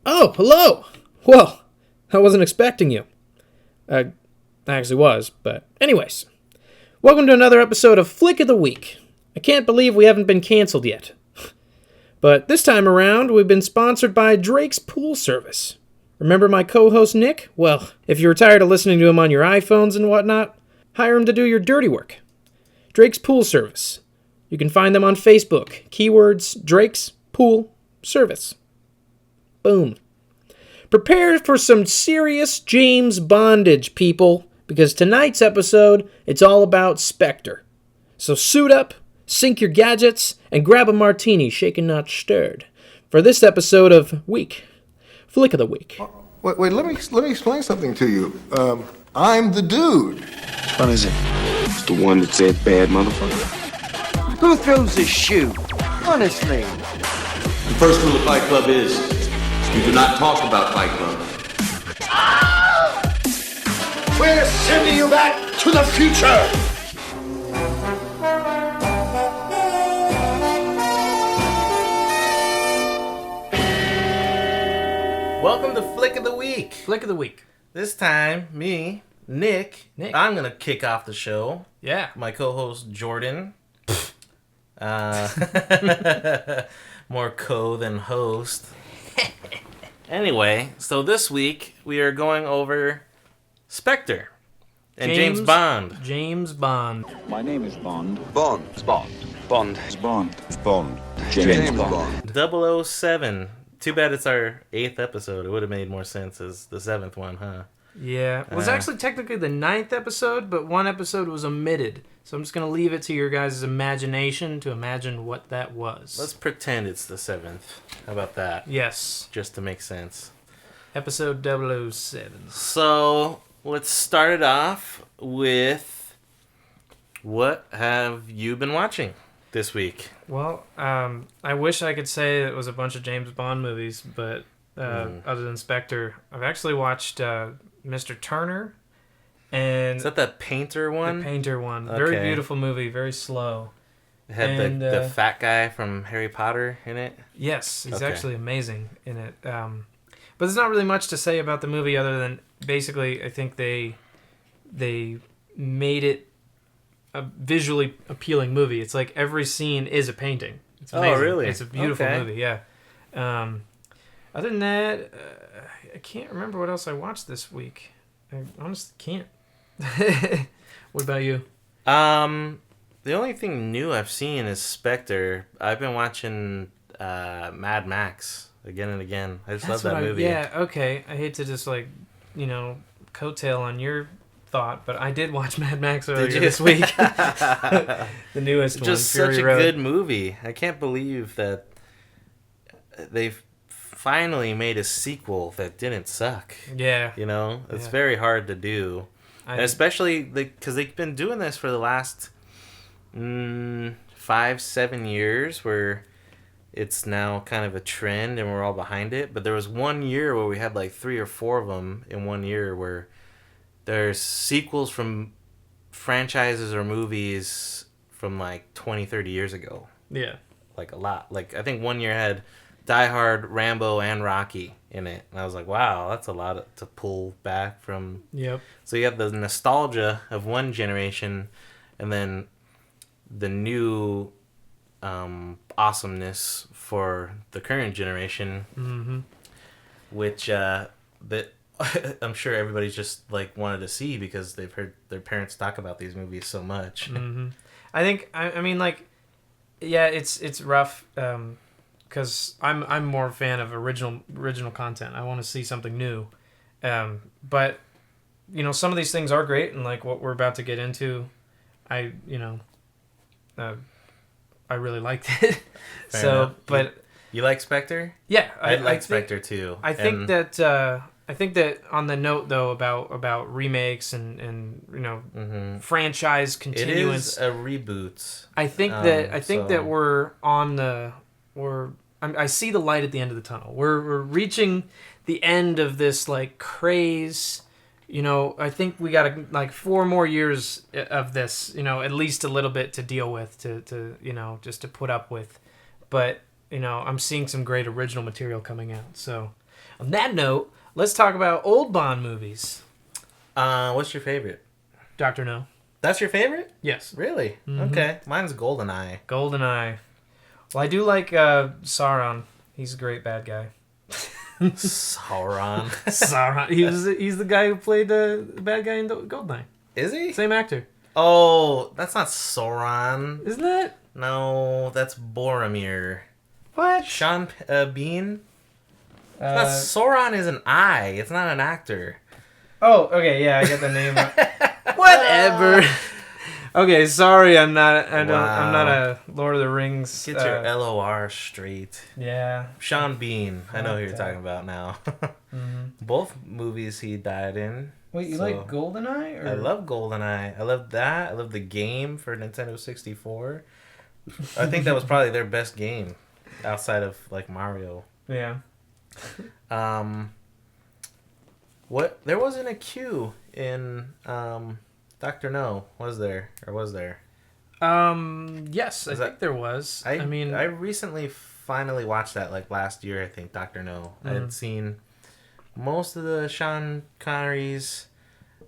Oh, hello! Well, I wasn't expecting you. I actually was, but anyways. Welcome to another episode of Flick of the Week. I can't believe we haven't been canceled yet. But this time around, we've been sponsored by Drake's Pool Service. Remember my co-host Nick? Well, if you're tired of listening to him on your iPhones and whatnot, hire him to do your dirty work. Drake's Pool Service. You can find them on Facebook. Keywords Drake's Pool Service. Boom. Prepare for some serious James Bondage, people, because tonight's episode, it's all about Spectre. So suit up, sync your gadgets, and grab a martini, shaken not stirred, for this episode of Flick of the Week. Wait, let me explain something to you. I'm the dude. Which one is it? It's the one that said bad motherfucker. Who throws a shoe? Honestly. The first rule of Fight Club is you do not talk about Fight Club. We're sending you back to the future! Welcome to Flick of the Week. Flick of the Week. This time, me, Nick. I'm going to kick off the show. Yeah. My co-host, Jordan. More co than host. Anyway, so this week, we are going over Spectre and James Bond. James Bond. My name is Bond. Bond. Bond. Bond. Bond. Bond. James Bond. 007. Too bad it's our 8th episode. It would have made more sense as the 7th one, huh? Yeah. It was actually technically the 9th episode, but one episode was omitted. So I'm just going to leave it to your guys' imagination to imagine what that was. Let's pretend it's the 7th. How about that? Yes. Just to make sense. Episode 007. So, let's start it off with what have you been watching this week? Well, I wish I could say it was a bunch of James Bond movies, but other than Spectre, I've actually watched Mr. Turner. And Is that the painter one? The painter one. Okay. Very beautiful movie, very slow. It had the fat guy from Harry Potter in it? Yes, he's Okay. actually amazing in it. But there's not really much to say about the movie other than basically I think they made it a visually appealing movie. It's like every scene is a painting. It's amazing. Oh, really? It's a beautiful Okay. movie, yeah. Other than that, I can't remember what else I watched this week. I honestly can't. What about you? The only thing new I've seen is Spectre. I've been watching Mad Max again and again. I just love that movie. Yeah, okay. I hate to just coattail on your thought, but I did watch Mad Max earlier this week. The newest one, Just Fury such a Road. good movie. I can't believe that they've finally made a sequel that didn't suck. Yeah. You know, it's Yeah. very hard to do. And especially because they've been doing this for the last 5-7 years where it's now kind of a trend and we're all behind it. But there was 1 year where we had like 3 or 4 of them in 1 year where there's sequels from franchises or movies from like 20-30 years ago. Yeah. Like a lot. Like I think 1 year had Die Hard, Rambo, and Rocky in it. And I was like, wow, that's a lot to pull back from. Yep. So you have the nostalgia of one generation and then the new awesomeness for the current generation, which that I'm sure everybody's just like wanted to see because they've heard their parents talk about these movies so much. I think I mean like, yeah, it's rough because I'm more a fan of original content. I want to see something new, but you know some of these things are great, and like what we're about to get into, I really liked it. Fair So, enough. but You like Spectre? yeah, I like think- Spectre too. I think that on the note though about remakes and you know franchise it continuance, is a reboot. I think that I see the light at the end of the tunnel. We're reaching the end of this like craze. You know, I think we got like 4 more years of this. You know, at least a little bit to deal with, to you know, just to put up with. But you know, I'm seeing some great original material coming out. So On that note, let's talk about old Bond movies. What's your favorite? Dr. No. That's your favorite? Yes. Really? Okay. Mine's GoldenEye. GoldenEye. Well, I do like Sauron. He's a great bad guy. Sauron. Sauron. He's the guy who played the bad guy in GoldenEye. Is he? Same actor. Oh, that's not Sauron. Isn't it? No, that's Boromir. What? Sean Bean? Not Sauron is an eye. It's not an actor. Oh, okay, yeah, I get the name. Whatever. Okay, sorry, I'm not a Lord of the Rings. Get your LOR straight. Yeah. Sean Bean. I know who you're talking about now. Both movies he died in. Wait, you like GoldenEye? Or? I love GoldenEye. I love that. I love the game for Nintendo 64. I think that was probably their best game outside of like Mario. Yeah. What? There wasn't a Q in Dr. No, was there? Or was there? Yes, I think there was. I mean, I recently finally watched that like last year, I think, Dr. No. I had seen most of the Sean Connerys.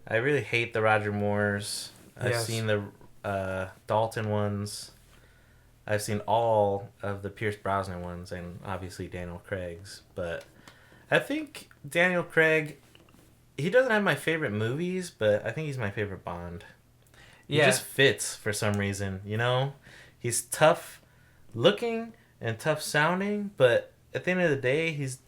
I really hate the Roger Moores. I've seen the Dalton ones. I've seen all of the Pierce Brosnan ones and obviously Daniel Craig's. But I think Daniel Craig, he doesn't have my favorite movies, but I think he's my favorite Bond. He just fits for some reason, you know? He's tough looking and tough sounding, but at the end of the day, he's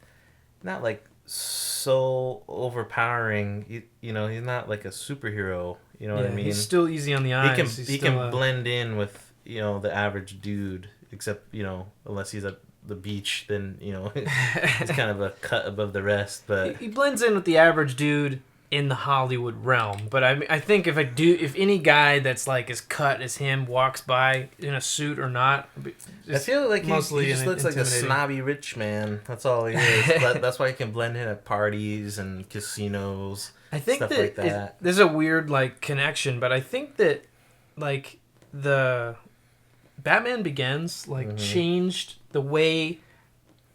not like so overpowering. You know, he's not like a superhero, you know what I mean? He's still easy on the eyes. He can blend in with, you know, the average dude, except, you know, unless he's at the beach, then, you know, he's kind of a cut above the rest. But he blends in with the average dude in the Hollywood realm. But I think if any guy that's like as cut as him walks by in a suit or not, I feel like he just looks like a snobby rich man. That's all he is. That's why he can blend in at parties and casinos. I think stuff like that. There's a weird like connection, but I think that like the Batman Begins like changed the way,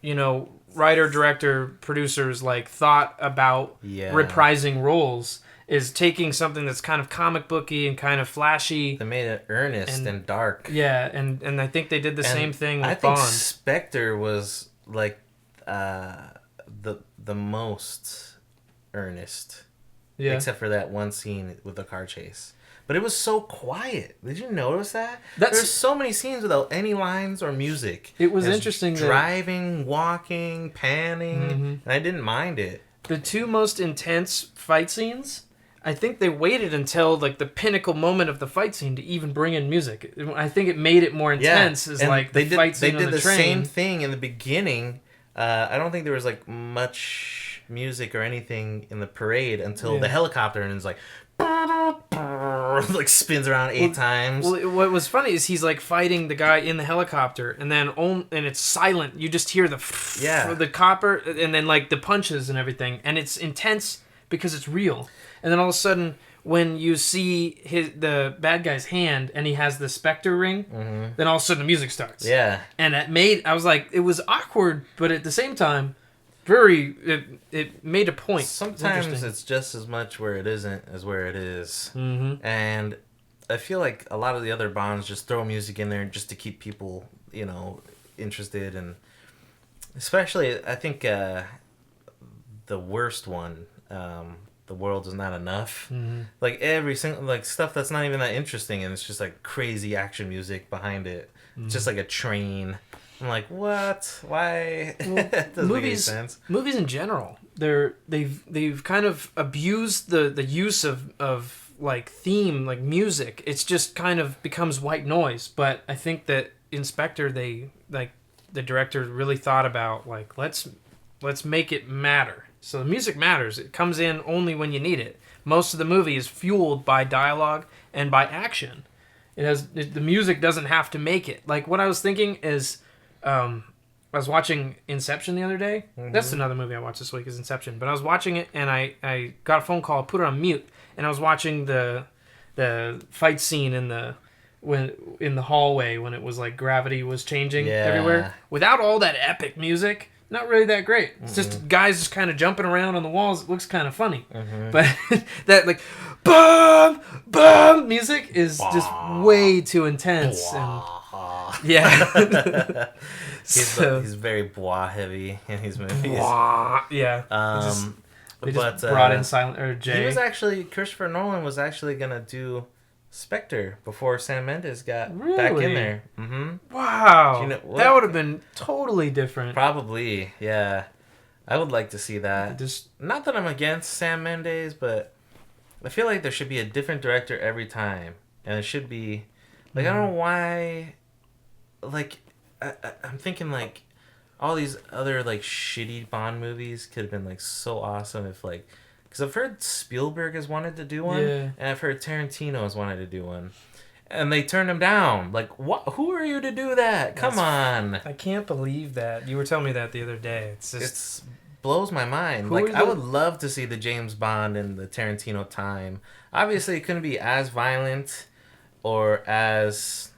you know, writer, director, producers like thought about reprising roles. Is taking something that's kind of comic booky and kind of flashy. They made it earnest and dark. Yeah, and I think they did the same thing with Bond. I think Spectre was like the most earnest. Yeah. Except for that one scene with the car chase. But it was so quiet. Did you notice that? There's so many scenes without any lines or music. It was interesting. Driving, walking, panning, and I didn't mind it. The two most intense fight scenes, I think they waited until like the pinnacle moment of the fight scene to even bring in music. I think it made it more intense. Yeah. Like the fight scene on the train. They did the same thing in the beginning. I don't think there was like much music or anything in the parade until the helicopter and it's like spins around 8 times. Well, what was funny is he's like fighting the guy in the helicopter, and then and it's silent. You just hear the copper, and then like the punches and everything, and it's intense because it's real. And then all of a sudden, when you see the bad guy's hand and he has the Spectre ring, then all of a sudden the music starts. Yeah, and I was like, it was awkward, but at the same time, it made a point. Sometimes it's just as much where it isn't as where it is. And I feel like a lot of the other Bonds just throw music in there just to keep people, you know, interested. And especially, I think the worst one, The World Is Not Enough. Like every single like stuff that's not even that interesting, and it's just like crazy action music behind it. It's just like a train. I'm like, what? Why? That doesn't make any sense. Movies in general, they've kind of abused the use of like theme, like music. It's just kind of becomes white noise. But I think that in Spectre, they like the director really thought about like let's make it matter. So the music matters. It comes in only when you need it. Most of the movie is fueled by dialogue and by action. The music doesn't have to make it. Like what I was thinking is. I was watching Inception the other day. That's another movie I watched this week is Inception. But I was watching it and I got a phone call, put it on mute, and I was watching the fight scene in the hallway when it was like gravity was changing everywhere. Without all that epic music, not really that great. It's just guys just kind of jumping around on the walls. It looks kind of funny. But that like boom, boom music is just way too intense. And, yeah. He's very bois heavy in his movies. Yeah. They just brought in Christopher Nolan was actually going to do Spectre before Sam Mendes got Really? back in there. Wow. Do you know what? That would have been totally different. Probably, yeah. I would like to see that. Just Not that I'm against Sam Mendes, but I feel like there should be a different director every time. And it should be... Like, I don't know why... Like, I'm thinking, like, all these other, like, shitty Bond movies could have been, like, so awesome if, like... Because I've heard Spielberg has wanted to do one, Yeah. and I've heard Tarantino has wanted to do one. And they turned him down. Like, what? Who are you to do that? Come on. I can't believe that. You were telling me that the other day. It's just... blows my mind. Who Like, are I the- would love to see the James Bond and the Tarantino time. Obviously, it couldn't be as violent or as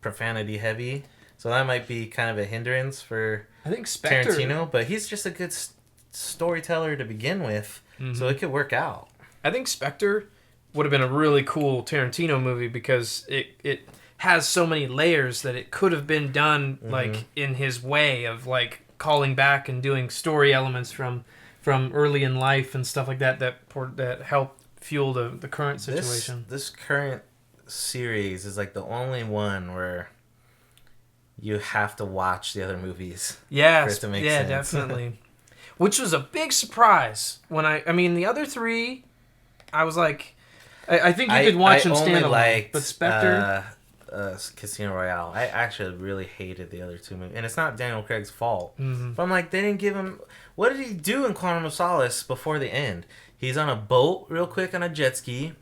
profanity heavy. So that might be kind of a hindrance for I think Spectre... Tarantino. But he's just a good storyteller to begin with. So it could work out. I think Spectre would have been a really cool Tarantino movie because it has so many layers that it could have been done like in his way of like calling back and doing story elements from early in life and stuff like that that help fuel the current situation. This current series is like the only one where you have to watch the other movies. Yes, for it to make yeah, sense. definitely. Which was a big surprise when I mean the other three, I was like, I think you could watch them standalone, liked, but Spectre. Casino Royale. I actually really hated the other two movies, and it's not Daniel Craig's fault. But I'm like, they didn't give him. What did he do in Quantum of Solace before the end? He's on a boat real quick on a jet ski,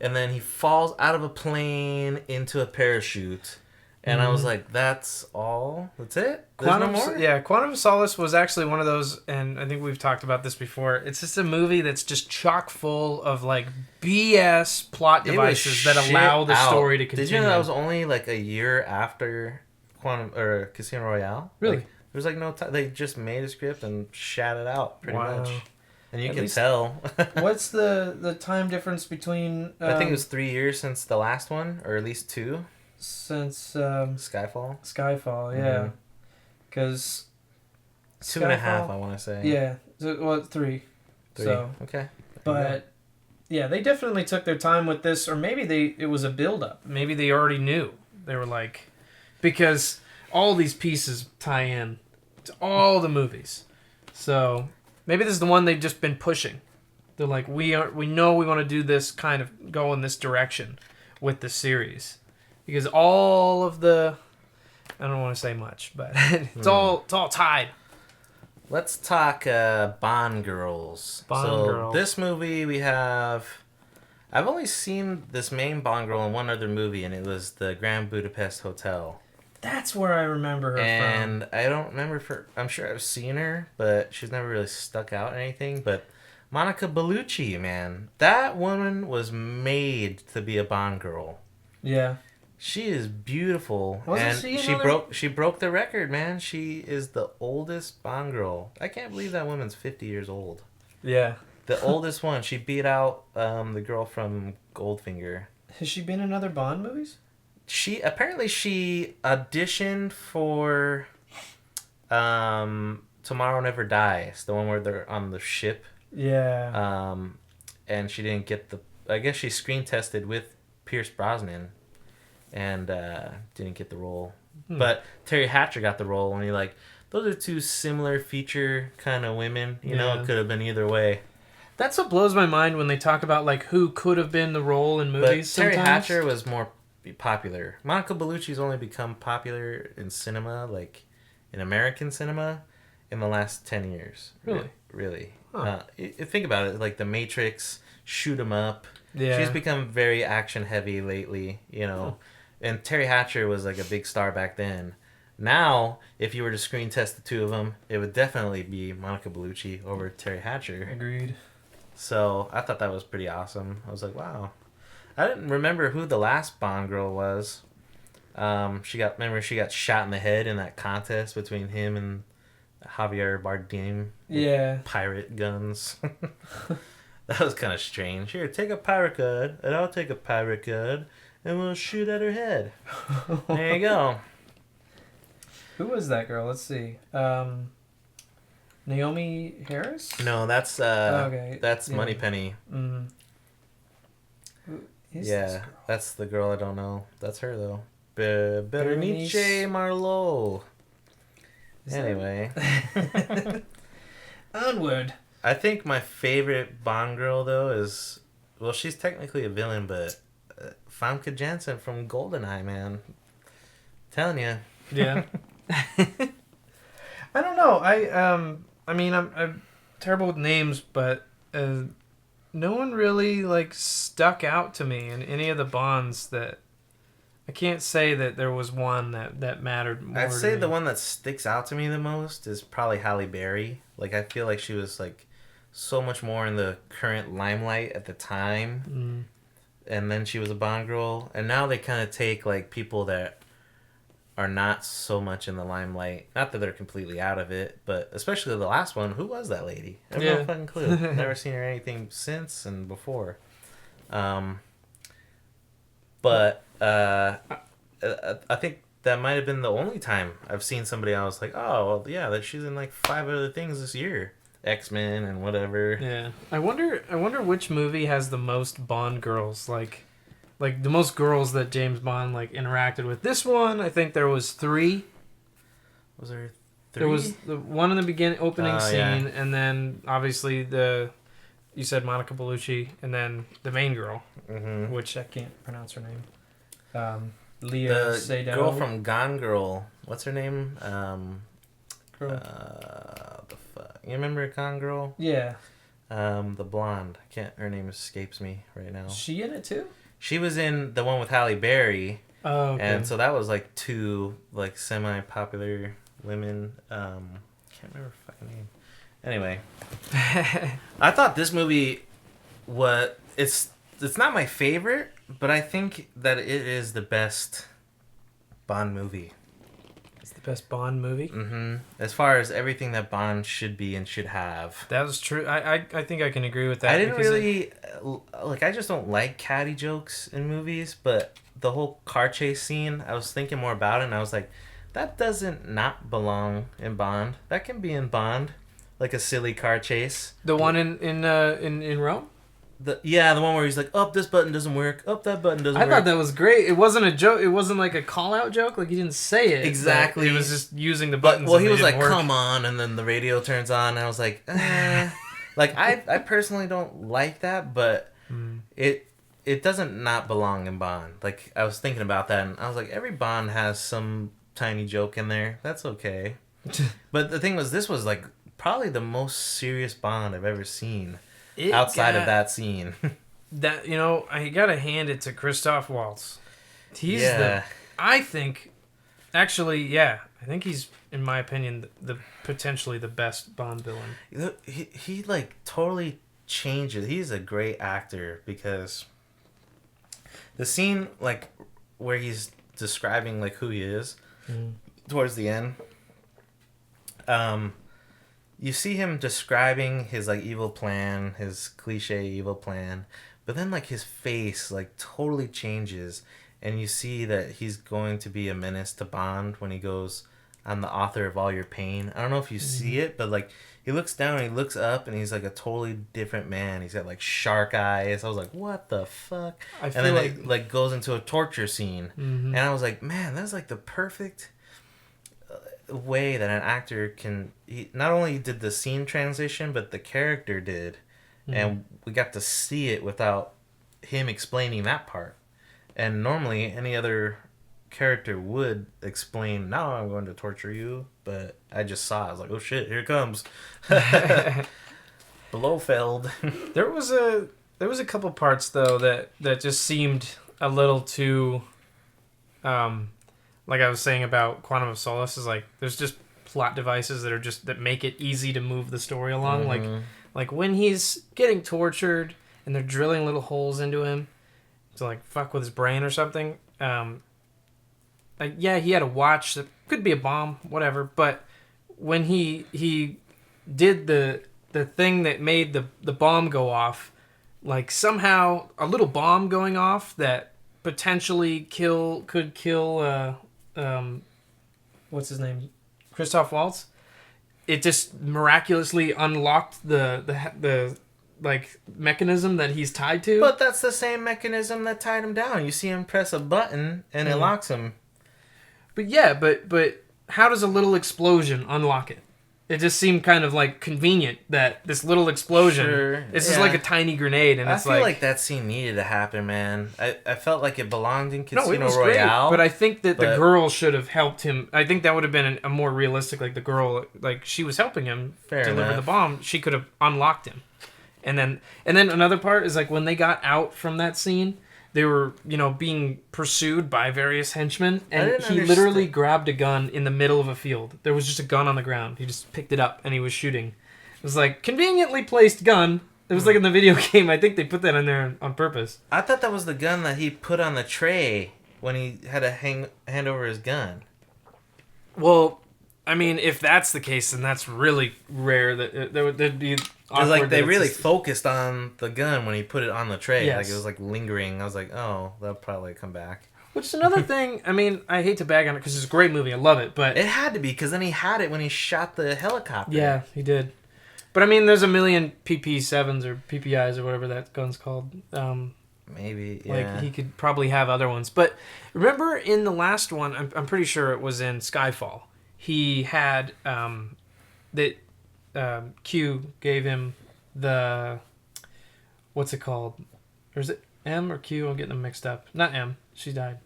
and then he falls out of a plane into a parachute. And I was like, that's all? That's it? There's no more? Yeah, Quantum of Solace was actually one of those, and I think we've talked about this before. It's just a movie that's just chock full of like BS plot It was devices that shit allow the out. story to continue. Did you know that was only like a year after Casino Royale? Really? Like, there was like no time. They just made a script and shat it out pretty Wow. much. And you At can least- tell. What's the time difference between? I think it was 3 years since the last one, or at least 2. Since Skyfall. Skyfall, yeah, because 2.5, I want to say. yeah, well, 3. 3. So, Okay. but yeah, they definitely took their time with this, or maybe it was a build-up. Maybe they already knew. They were like, because all these pieces tie in to all the movies, so maybe this is the one they've just been pushing. They're like, we know we want to do this, kind of go in this direction with the series. Because all of the, I don't want to say much, but it's all tied. Let's talk Bond girls. Bond girls. This movie we have. I've only seen this main Bond girl in one other movie, and it was the Grand Budapest Hotel. That's where I remember her from. And I don't remember I'm sure I've seen her, but she's never really stuck out or anything. But Monica Bellucci, man, that woman was made to be a Bond girl. Yeah. She is beautiful, Wasn't and she she another- broke the record, man. She is the oldest Bond girl. I can't believe that woman's 50 years old. Yeah. The oldest one. She beat out the girl from Goldfinger. Has she been in other Bond movies? She auditioned for Tomorrow Never Dies, the one where they're on the ship. Yeah. And she didn't get I guess she screen tested with Pierce Brosnan. And didn't get the role. But Terry Hatcher got the role, and you're like, those are two similar feature kind of women. You know, it could have been either way. That's what blows my mind when they talk about like who could have been the role in movies. But Terry sometimes. Hatcher was more popular. Monica Bellucci's only become popular in cinema, like in American cinema, in the last 10 years. Really? Really. Huh. Think about it, like The Matrix, Shoot 'Em Up. Yeah. She's become very action heavy lately, you know. And Terry Hatcher was like a big star back then. Now, if you were to screen test the two of them, it would definitely be Monica Bellucci over Terry Hatcher. Agreed. So I thought that was pretty awesome. I was like, wow. I didn't remember who the last Bond girl was. She got shot in the head in that contest between him and Javier Bardem. Yeah. Pirate guns. That was kind of strange. Here, take a pirate gun, and I'll take a pirate gun, and we'll shoot at her head. There you go. Who was that girl? Let's see. Naomi Harris? No, that's okay. that's Yeah. Moneypenny. Mm-hmm. Who is this Yeah, girl? that's the girl I don't know. That's her though. Berenice Berenice Marlowe. Is Anyway, Onward. I think my favorite Bond girl though is, well, she's technically a villain, but Famke Janssen from GoldenEye, man. Telling you. Yeah. I don't know. I mean, I'm terrible with names, but no one really like stuck out to me in any of the Bonds. That I can't say that there was one that mattered more. I'd to say me. the one that sticks out to me the most is probably Halle Berry. Like, I feel like she was like so much more in the current limelight at the time, and then she was a Bond girl, and now they kind of take like people that are not so much in the limelight. Not that they're completely out of it, but especially the last one. Who was that lady? I have no fucking clue. Never seen her anything since and before. But I think that might have been the only time I've seen somebody I was like, oh, well, yeah, that she's in like 5 other things this year. X-Men and whatever. Yeah. I wonder which movie has the most Bond girls, like the most girls that James Bond like interacted with. This one, I think there was 3. Was there 3? There was the one in the opening scene, yeah. and then obviously you said Monica Bellucci, and then the main girl, which I can't pronounce her name. Leah The Seydoux. girl from Gone Girl. What's her name? Girl. The fuck? You remember Gone Girl? Yeah. The blonde. Her name escapes me right now. Is she in it too? She was in the one with Halle Berry. Oh, okay. And so that was like 2 like semi-popular women. Can't remember her fucking name. Anyway, I thought this movie it's not my favorite, but I think that it is the best Bond movie. It's the best Bond movie. Mm-hmm. As far as everything that Bond should be and should have. That was true. I think I can agree with that. I didn't really I just don't like catty jokes in movies, but the whole car chase scene, I was thinking more about it, and I was like, that doesn't not belong in Bond. That can be in Bond, like a silly car chase. The one in Rome. The one where he's like, "Up, this button doesn't work. Up, that button doesn't work." I thought that was great. It wasn't a joke. It wasn't like a call out joke. Like he didn't say it exactly. He was just using the buttons. Well, he and was they like, didn't work. "Come on," and then the radio turns on, and I was like, eh. Like I personally don't like that, but it doesn't not belong in Bond. Like I was thinking about that, and I was like, every Bond has some tiny joke in there. That's okay. But the thing was, this was like probably the most serious Bond I've ever seen outside of that scene. That, I gotta hand it to Christoph Waltz. He's I think he's, in my opinion, the potentially the best Bond villain. He like totally changes. He's a great actor, because the scene like where he's describing like who he is towards the end, you see him describing his like evil plan, his cliche evil plan, but then like his face like totally changes, and you see that he's going to be a menace to Bond when he goes, "I'm the author of all your pain." I don't know if you see it, but like he looks down and he looks up, and he's like a totally different man. He's got like shark eyes. I was like, what the fuck? I feel and then it like goes into a torture scene, and I was like, man, that's like the perfect way that an actor can. He not only did the scene transition, but the character did, and we got to see it without him explaining that part. And normally, any other character would explain, "No, I'm going to torture you," but I just saw it. I was like, oh shit, here it comes. Blofeld. There was a couple parts though that just seemed a little too like I was saying about Quantum of Solace, is like there's just plot devices that make it easy to move the story along. Like when he's getting tortured and they're drilling little holes into him to like fuck with his brain or something. yeah, he had a watch that could be a bomb, whatever. But when he did the thing that made the bomb go off, like somehow a little bomb going off that potentially could kill what's his name, Christoph Waltz. It just miraculously unlocked the like mechanism that he's tied to. But that's the same mechanism that tied him down. You see him press a button and it locks him. But yeah, but how does a little explosion unlock it? It just seemed kind of like convenient that this little explosion. Sure, it's just like a tiny grenade, and I it's feel like that scene needed to happen, man. I felt like it belonged in Casino Royale. Great, but I think that the girl should have helped him. I think that would have been a more realistic. Like the girl, like she was helping him deliver the bomb. She could have unlocked him, and then another part is like when they got out from that scene. They were, being pursued by various henchmen, and he literally grabbed a gun in the middle of a field. There was just a gun on the ground. He just picked it up, and he was shooting. It was like, conveniently placed gun. It was like in the video game. I think they put that in there on purpose. I thought that was the gun that he put on the tray when he had to hand over his gun. Well, I mean, if that's the case, then that's really rare. That there'd be Because like they really focused on the gun when he put it on the tray. Yes. Like it was like lingering. I was like, oh, that'll probably come back. Which is another thing. I mean, I hate to bag on it because it's a great movie. I love it, but it had to be because then he had it when he shot the helicopter. Yeah, he did. But I mean, there's a million PP7s or PPIs or whatever that gun's called. Maybe, yeah. Like he could probably have other ones. But remember in the last one, I'm pretty sure it was in Skyfall. He had Q gave him the, what's it called? Or is it M or Q? I'm getting them mixed up. Not M. She died.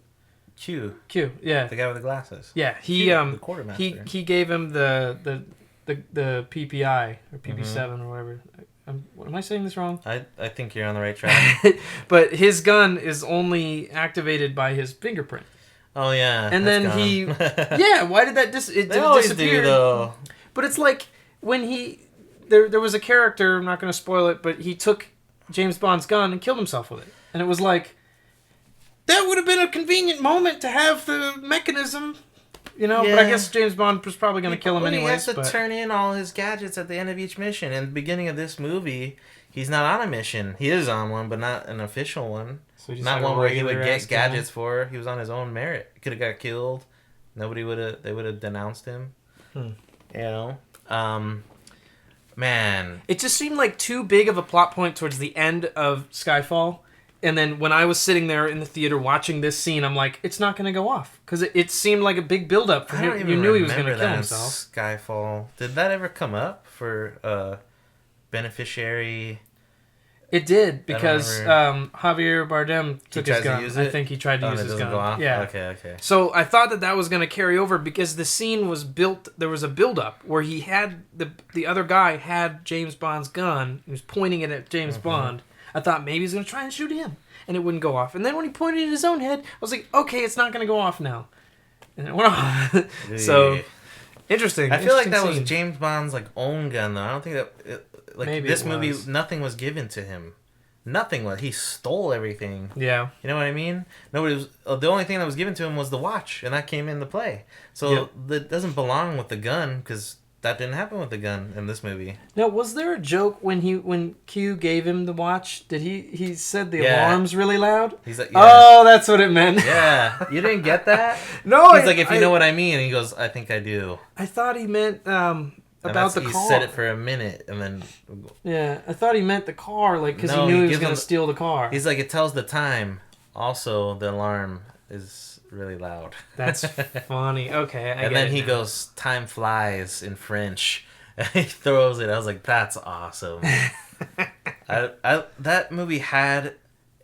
Q, yeah. the guy with the glasses. Yeah, The quartermaster. he gave him the PPI or PP7 or whatever. Am I saying this wrong? I think you're on the right track. But his gun is only activated by his fingerprint. Oh yeah. And then gone. he, yeah. Why did that They always disappear? do though. But it's like when there was a character. I'm not going to spoil it, but he took James Bond's gun and killed himself with it, and it was like that would have been a convenient moment to have the mechanism. But I guess James Bond was probably going to kill him anyways. He has to turn in all his gadgets at the end of each mission. In the beginning of this movie, he's not on a mission. He is on one, but not an official one. So not one where he would get gadgets for. He was on his own merit. He could have got killed. They would have denounced him. Man. It just seemed like too big of a plot point towards the end of Skyfall. And then when I was sitting there in the theater watching this scene, I'm like, it's not going to go off. Because it seemed like a big build-up for him. You knew he was going to kill himself. Skyfall. Did that ever come up for beneficiary? It did, because Javier Bardem took his gun. I think he tried to use his gun. Go off? Yeah. Okay. So I thought that was going to carry over because the scene was built. There was a build-up where he had the other guy had James Bond's gun. He was pointing it at James Bond. I thought maybe he's going to try and shoot him, and it wouldn't go off. And then when he pointed at his own head, I was like, okay, it's not going to go off now. And it went off. So interesting. I feel like that was James Bond's own gun, though. I don't think that. Maybe this movie, nothing was given to him. Nothing was. He stole everything. Yeah. You know what I mean? Nobody was. The only thing that was given to him was the watch, and that came into play. So that doesn't belong with the gun because that didn't happen with the gun in this movie. Now, was there a joke when Q gave him the watch? Did he said the alarm's really loud? He's like, oh, that's what it meant. Yeah, you didn't get that? No, he's like, if you know what I mean, and he goes, I think I do. I thought he meant about the car. He said it for a minute, and then yeah, I thought he meant the car, because he knew he was going to steal the car. He's like, it tells the time. Also, the alarm is really loud. That's funny. Okay, and then he goes, time flies in French. And he throws it. I was like, that's awesome. That movie had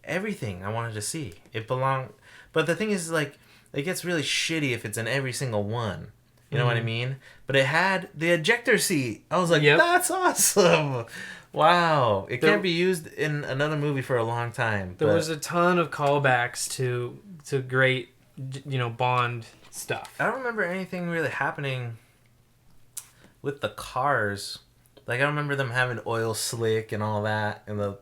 everything I wanted to see. It belonged. But the thing is, it gets really shitty if it's in every single one. You know what I mean? But it had the ejector seat. I was like, that's awesome. Wow. It can't be used in another movie for a long time. There was a ton of callbacks to great, Bond stuff. I don't remember anything really happening with the cars. I don't remember them having oil slick and all that in the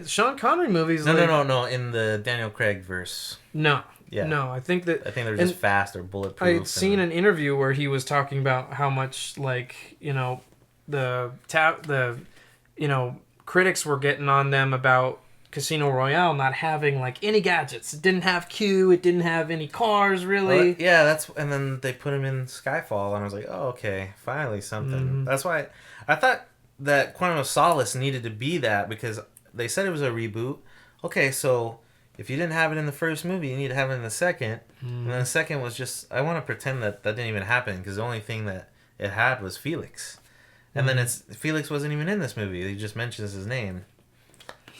Sean Connery movies. No. In the Daniel Craig verse. No. Yeah. No, I think that... I think they're just fast or bulletproof. I had seen an interview where he was talking about how much, like, you know, critics were getting on them about Casino Royale not having, like, any gadgets. It didn't have Q. It didn't have any cars, really. Well, yeah, and then they put him in Skyfall, and I was like, oh, okay, finally something. Mm-hmm. That's why I thought that Quantum of Solace needed to be that, because they said it was a reboot. Okay, so if you didn't have it in the first movie, you need to have it in the second. And then the second was just, I want to pretend that didn't even happen, because the only thing that it had was Felix. And then Felix wasn't even in this movie. He just mentions his name.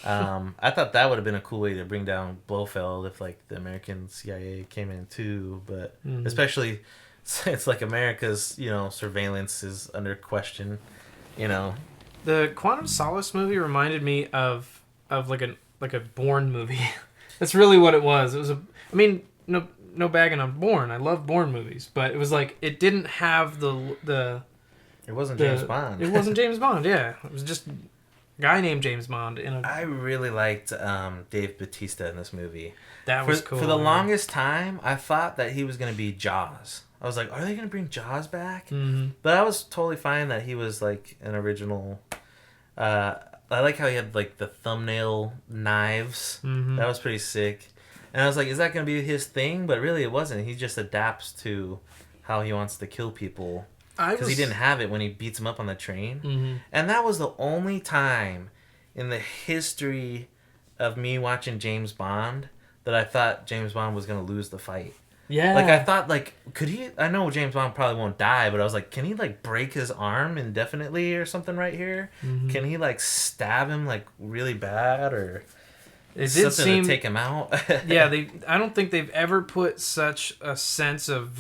I thought that would have been a cool way to bring down Blofeld if, like, the American CIA came in too, but especially since, like, America's, you know, surveillance is under question, you know. The Quantum of Solace movie reminded me of like a Bourne movie. That's really what it was. It was no bagging on Bourne. I love Bourne movies, but it was like it didn't have the. It wasn't James Bond. It wasn't James Bond. Yeah, it was just a guy named James Bond. I really liked Dave Bautista in this movie. That was cool. For the longest time, I thought that he was going to be Jaws. I was like, are they going to bring Jaws back? Mm-hmm. But I was totally fine that he was like an original. I like how he had like the thumbnail knives. Mm-hmm. That was pretty sick. And I was like, is that going to be his thing? But really, it wasn't. He just adapts to how he wants to kill people. Because he didn't have it when he beats him up on the train. Mm-hmm. And that was the only time in the history of me watching James Bond that I thought James Bond was going to lose the fight. Yeah. Like, I thought, like, could he... I know James Bond probably won't die, but I was like, can he, like, break his arm indefinitely or something right here? Mm-hmm. Can he, like, stab him, like, really bad or... It did seem to take him out? Yeah, I don't think they've ever put such a sense of...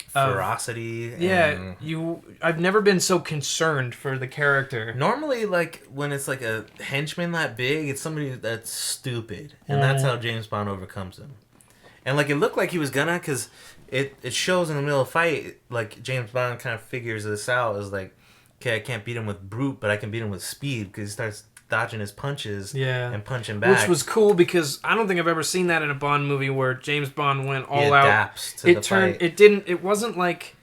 ferocity. Yeah, I've never been so concerned for the character. Normally, like, when it's like a henchman that big, it's somebody that's stupid. And that's how James Bond overcomes him. And, like, it looked like he was gonna, because it shows in the middle of the fight, like, James Bond kind of figures this out as, like, okay, I can't beat him with brute, but I can beat him with speed, because he starts dodging his punches and punching back. Which was cool, because I don't think I've ever seen that in a Bond movie where James Bond went all he adapts out. To the fight. It wasn't like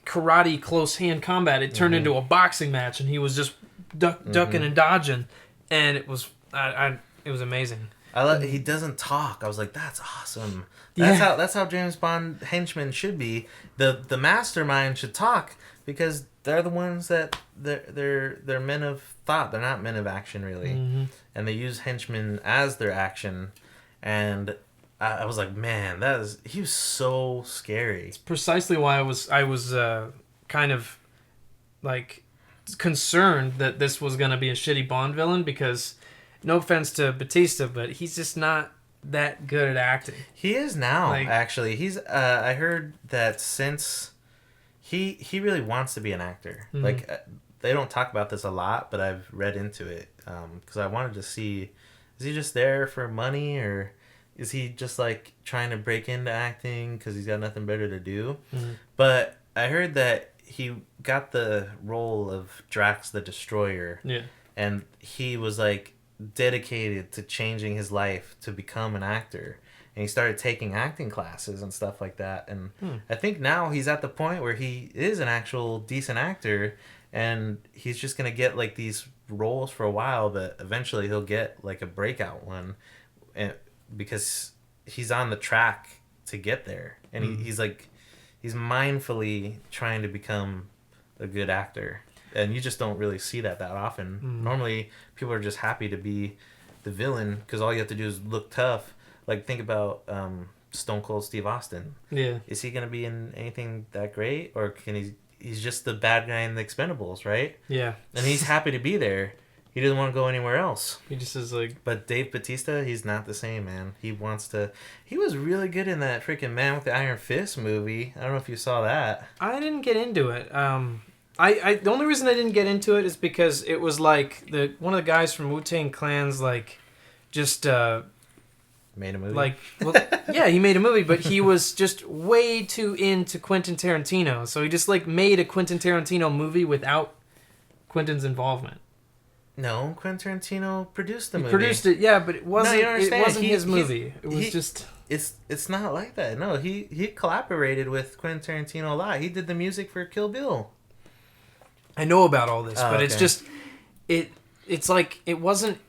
karate close hand combat. It turned into a boxing match, and he was just ducking and dodging, and it was it was amazing. He doesn't talk. I was like, that's awesome. That's how James Bond henchmen should be. The mastermind should talk, because they're the ones that they're men of thought. They're not men of action, really. Mm-hmm. And they use henchmen as their action. And I was like, man, he was so scary. It's precisely why I was kind of like concerned that this was going to be a shitty Bond villain, because no offense to Bautista, but he's just not that good at acting. He is now, actually. He's I heard that since he really wants to be an actor. Mm-hmm. Like, they don't talk about this a lot, but I've read into it because I wanted to see, is he just there for money, or is he just like trying to break into acting because he's got nothing better to do? Mm-hmm. But I heard that he got the role of Drax the Destroyer. Yeah. And he was like dedicated to changing his life to become an actor. And he started taking acting classes and stuff like that. And I think now he's at the point where he is an actual decent actor, and he's just going to get like these roles for a while, but eventually he'll get like a breakout one, and because he's on the track to get there. And he's mindfully trying to become a good actor. And you just don't really see that often. Normally, people are just happy to be the villain because all you have to do is look tough. Like, think about Stone Cold Steve Austin. Yeah. Is he going to be in anything that great? Or he's just the bad guy in the Expendables, right? Yeah. And he's happy to be there. He doesn't want to go anywhere else. He just is like... But Dave Bautista, he's not the same, man. He wants to... He was really good in that freaking Man with the Iron Fist movie. I don't know if you saw that. I didn't get into it. The only reason I didn't get into it is because it was like one of the guys from Wu-Tang Clan's like just made a movie. Like, well, yeah, he made a movie, but he was just way too into Quentin Tarantino. So he just like made a Quentin Tarantino movie without Quentin's involvement. No, Quentin Tarantino produced the movie. Produced it, yeah, but it wasn't. you don't understand. It wasn't his movie. It was just. It's not like that. No, he collaborated with Quentin Tarantino a lot. He did the music for Kill Bill. I know about all this, but it's okay. just it's like it wasn't.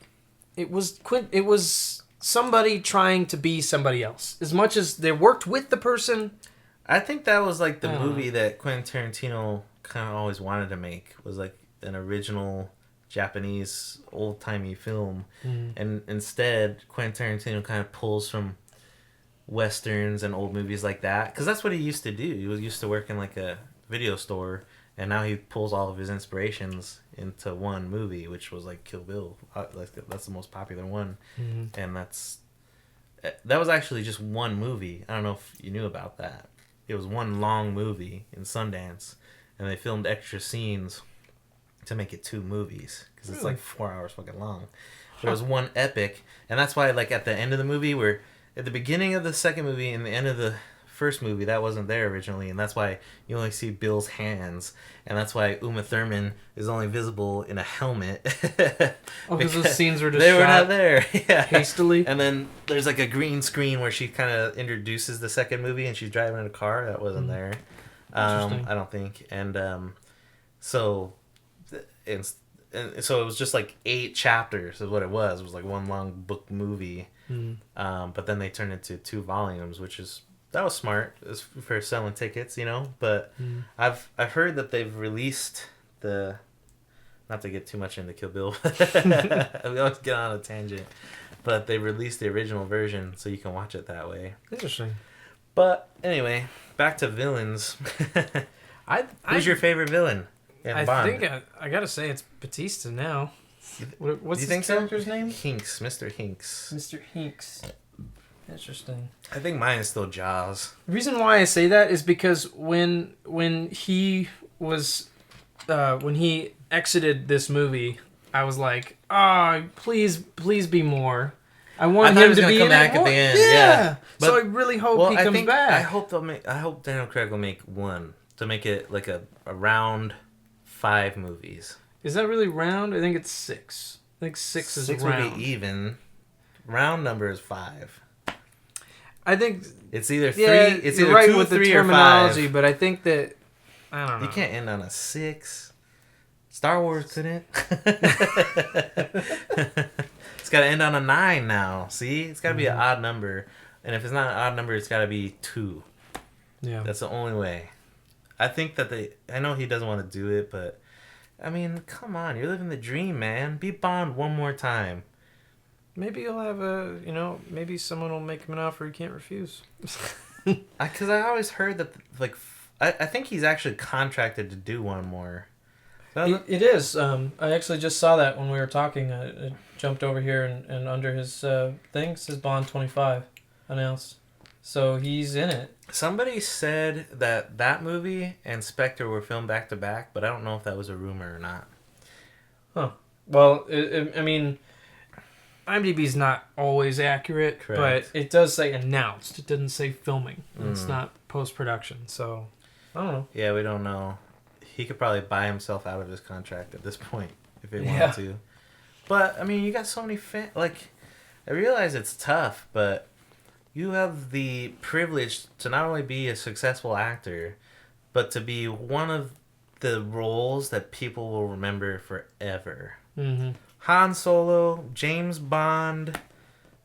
It was somebody trying to be somebody else. As much as they worked with the person. I think that was like the movie that Quentin Tarantino kind of always wanted to make, was like an original Japanese old-timey film. And instead Quentin Tarantino kind of pulls from westerns and old movies like that, because that's what he used to do. He was used to work in like a video store, and now he pulls all of his inspirations into one movie, which was like Kill Bill. That's the most popular one. And that was actually just one movie. I don't know if you knew about that. It was one long movie in Sundance, and they filmed extra scenes to make it 2 movies, because it's like 4 hours fucking long. But it was one epic, and that's why like at the end of the movie, where at the beginning of the second movie and the end of the first movie, that wasn't there originally, and that's why you only see Bill's hands, and that's why Uma Thurman is only visible in a helmet. Because those scenes were just they were not there. Yeah. hastily. And then there's like a green screen where she kind of introduces the second movie, and she's driving in a car that wasn't there. I don't think. And so so it was just like 8 chapters is what it was. It was like one long book movie. But then they turned it into 2 volumes, that was smart for selling tickets, you know. But I've heard that they've released not to get too much into Kill Bill, we always get on a tangent, but they released the original version so you can watch it that way. Interesting. But anyway, back to villains. Who's your favorite villain? I Bond? think I gotta say it's Batista now. What's his character's name? Hinks, Mr. Hinks. Mr. Hinks. Interesting. I think mine is still Jaws. The reason why I say that is because when he exited this movie, I was like, please be more. I want him to be come back at the end. Yeah. So I really hope he comes back. I hope Daniel Craig will make one to make it like a round 5 movies. Is that really round? I think it's 6. I think 6 is round. 6 would be even. Round number is 5. I think it's either 3. Yeah, it's you're either right 2, with 3, the or terminology, 5. but I think that I don't know. You can't end on a 6. Star Wars couldn't. It's got to end on a 9 now. See, it's got to be an odd number, and if it's not an odd number, it's got to be 2. Yeah, that's the only way. I think that I know he doesn't want to do it, but I mean, come on, you're living the dream, man. Be Bond one more time. Maybe you'll have maybe someone will make him an offer he can't refuse. Because I always heard that, like, I think he's actually contracted to do one more. It is. I actually just saw that when we were talking. I jumped over here and under his thing says Bond 25 announced. So he's in it. Somebody said that movie and Spectre were filmed back to back, but I don't know if that was a rumor or not. Huh. Well, I mean, IMDb's not always accurate, Correct. but it does say announced. It doesn't say filming. It's not post-production, so I don't know. Yeah, we don't know. He could probably buy himself out of his contract at this point if he wanted to. But, I mean, you got so many fans. Like, I realize it's tough, but you have the privilege to not only be a successful actor, but to be one of the roles that people will remember forever. Mm-hmm. Han Solo, James Bond,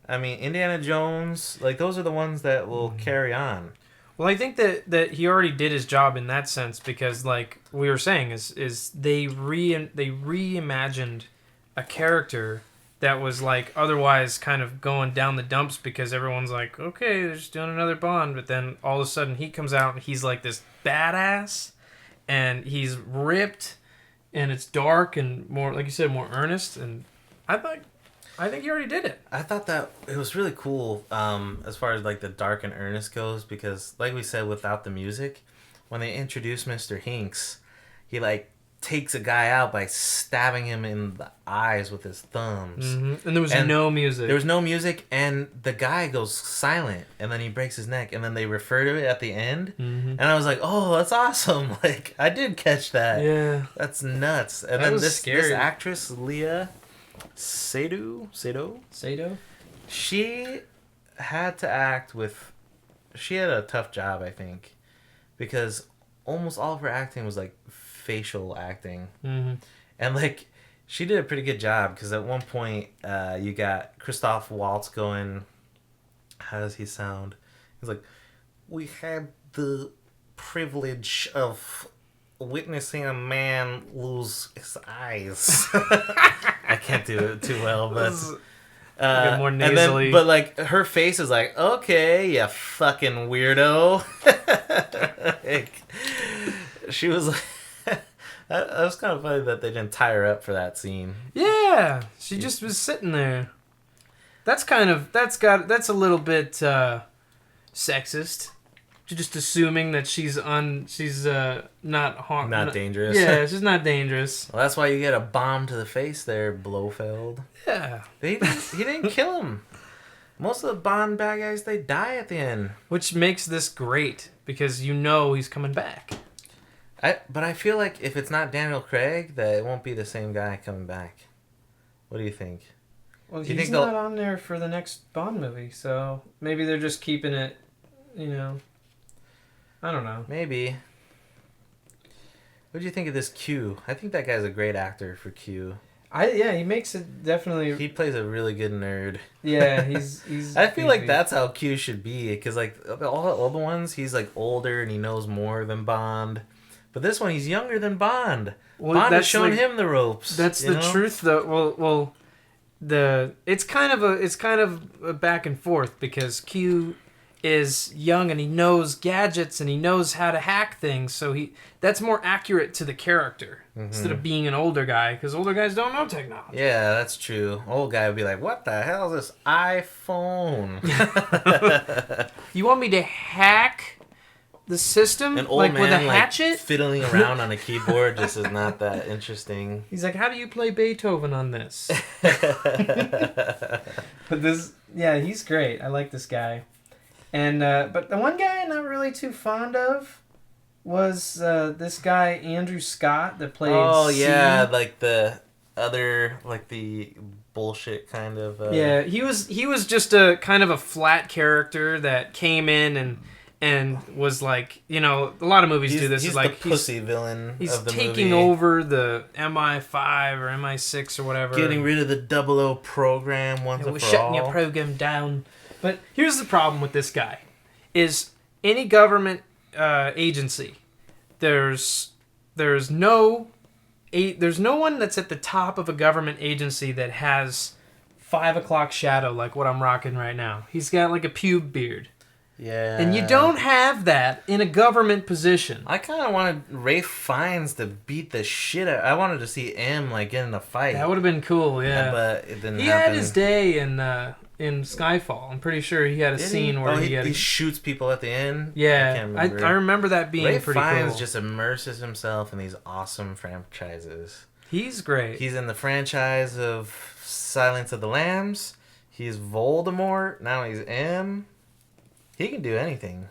I mean, Indiana Jones, like, those are the ones that will carry on. Well, I think that he already did his job in that sense because, like we were saying, is they reimagined a character that was like otherwise kind of going down the dumps because everyone's like, okay, they're just doing another Bond, but then all of a sudden he comes out and he's like this badass, and he's ripped, and it's dark and more, like you said, more earnest, and I think he already did it. I thought that it was really cool as far as like the dark and earnest goes, because like we said, without the music, when they introduce Mr. Hinks, he like takes a guy out by stabbing him in the eyes with his thumbs. Mm-hmm. And there was no music. There was no music, and the guy goes silent, and then he breaks his neck, and then they refer to it at the end. Mm-hmm. And I was like, oh, that's awesome. Like, I did catch that. Yeah. That's nuts. And that then was this scary. actress, Leah, Sado. Sato? She had to act with. She had a tough job, I think, because almost all of her acting was like facial acting, and like she did a pretty good job. Because at one point, you got Christoph Waltz going. How does he sound? He's like, "We had the privilege of witnessing a man lose his eyes." I can't do it too well, but more nasally. but like her face is like, okay, you fucking weirdo. Like, she was like, that was kind of funny that they didn't tie her up for that scene. Yeah, she just was sitting there. That's a little bit sexist. Just assuming that she's not dangerous. Yeah, she's not dangerous. Well, that's why you get a bomb to the face there, Blofeld. Yeah. He didn't kill him. Most of the Bond bad guys, they die at the end. Which makes this great, because he's coming back. But I feel like if it's not Daniel Craig, that it won't be the same guy coming back. What do you think? Well, do you he's think not on there for the next Bond movie, so maybe they're just keeping it, I don't know. Maybe. What do you think of this Q? I think that guy's a great actor for Q. He makes it definitely. He plays a really good nerd. Yeah, he's. I feel like that's how Q should be, because like all the ones, he's like older and he knows more than Bond, but this one he's younger than Bond. Well, Bond has shown him the ropes. That's the truth, though. Well, it's kind of a back and forth, because Q is young and he knows gadgets and he knows how to hack things, so that's more accurate to the character instead of being an older guy, because older guys don't know technology. Yeah, that's true. Old guy would be like, "What the hell is this iPhone?" You want me to hack the system An old like man with a hatchet? like fiddling around on a keyboard just is not that interesting. He's like, "How do you play Beethoven on this?" But he's great. I like this guy. And but the one guy I'm not really too fond of was this guy Andrew Scott that played. Oh yeah, C. like the other, like the bullshit kind of. Yeah, he was just a kind of a flat character that came in and was like, a lot of movies do this. He's like the pussy villain. He's of the taking movie. over the MI5 or MI6 or whatever. Getting rid of the 00 program once and we're for shutting all. your program down. But here's the problem with this guy: is any government agency, there's no one that's at the top of a government agency that has 5 o'clock shadow like what I'm rocking right now. He's got like a pube beard. Yeah. And you don't have that in a government position. I kind of wanted Rafe Fiennes to beat the shit out. I wanted to see M like get in a fight. That would have been cool, yeah. But it didn't he happen. had his day in Skyfall. I'm pretty sure he had a scene where he shoots people at the end. Yeah, I can't remember. I remember that being Rafe pretty Fiennes cool. just immerses himself in these awesome franchises. He's great. He's in the franchise of Silence of the Lambs. He's Voldemort. Now he's M. He can do anything.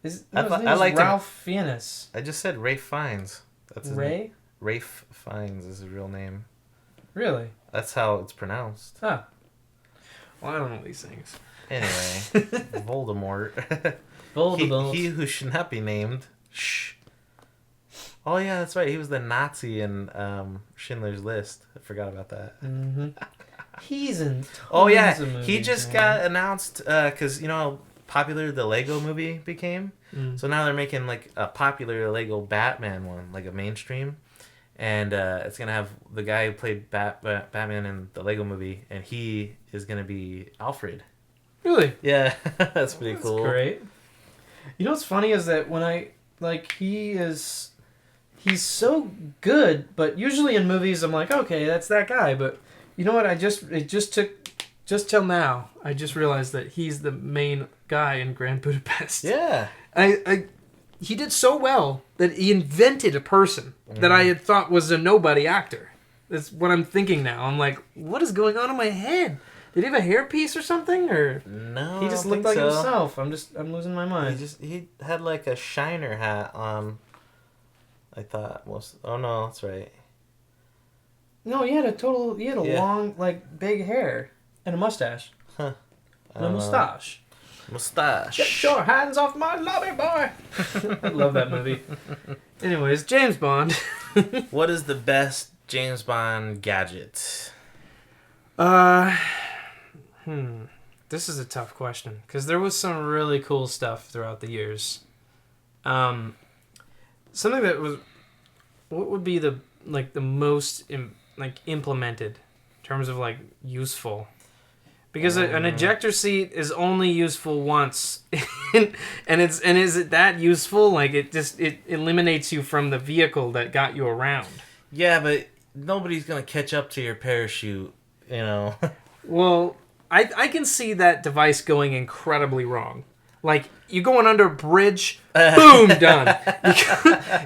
His I name's liked Ralph Fiennes. I just said Rafe Fiennes. That's his Ray? name. Rafe Fiennes is his real name. Really? That's how it's pronounced. Huh. Well, I don't know these things. Anyway, Voldemort. Voldemort. He who should not be named. Shh. Oh yeah, that's right. He was the Nazi in Schindler's List. I forgot about that. Mm-hmm. He's in. Oh yeah, of movies, he just got announced because you know how popular the Lego movie became. So now they're making like a popular Lego Batman one, like a mainstream, and it's gonna have the guy who played Batman in the Lego movie, and he is gonna be Alfred. Really? Yeah, that's pretty cool. That's great. You know what's funny is that when he's so good, but usually in movies I'm like, okay, that's that guy. But you know what? It just took till now. I just realized that he's the main guy in Grand Budapest. Yeah. He did so well that he invented a person that I had thought was a nobody actor. That's what I'm thinking now. I'm like, what is going on in my head? Did he have a hairpiece or something, or No, he just I looked don't like think so. himself? I'm losing my mind. He had like a Shiner hat on. I thought most. Oh no, that's right. No, he had a Yeah. long, like, big hair and a mustache. Huh. And a mustache. Mustache. Get your hands off my lobby, boy! I love that movie. Anyways, James Bond. What is the best James Bond gadget? This is a tough question because there was some really cool stuff throughout the years. Something that was, what would be the most implemented in terms of like useful? Because an ejector seat is only useful once, and is it that useful? Like it eliminates you from the vehicle that got you around. Yeah, but nobody's gonna catch up to your parachute, you know. Well, I can see that device going incredibly wrong. Like you going under a bridge, boom, done.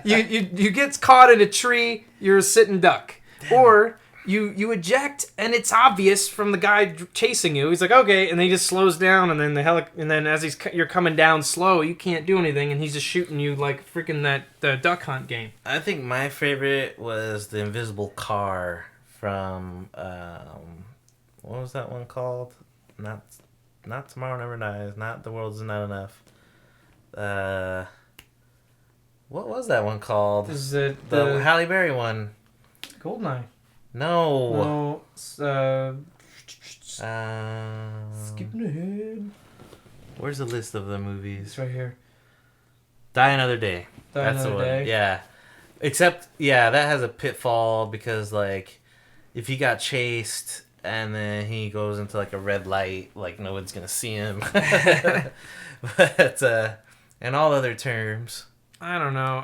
You get caught in a tree, you're a sitting duck, or. You eject and it's obvious from the guy chasing you. He's like, okay, and then he just slows down, and then and then as you're coming down slow, you can't do anything, and he's just shooting you like freaking the duck hunt game. I think my favorite was the invisible car from what was that one called? Not Tomorrow Never Dies. Not The World Is Not Enough. What was that one called? Is it the Halle Berry one? Goldeneye? No. No. Skipping ahead. Where's the list of the It's movies? right here. Die Another Day. That's the Another one. Day. Yeah. Except, yeah, that has a pitfall because, like, if he got chased and then he goes into, like, a red light, like, no one's going to see him. But, in all other terms, I don't know.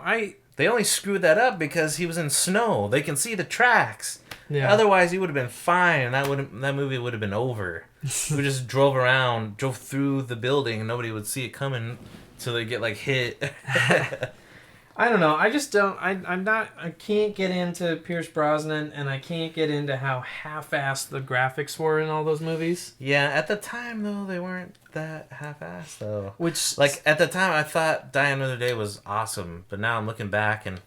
they only screwed that up because he was in snow. They can see the tracks. Yeah. Otherwise, he would have been fine, and that movie would have been over. We just drove through the building, and nobody would see it coming till they get like hit. I don't know. I just don't. I can't get into Pierce Brosnan, and I can't get into how half-assed the graphics were in all those movies. Yeah, at the time though, they weren't that half-assed though. Which, like at the time, I thought Die Another Day was awesome, but now I'm looking back and.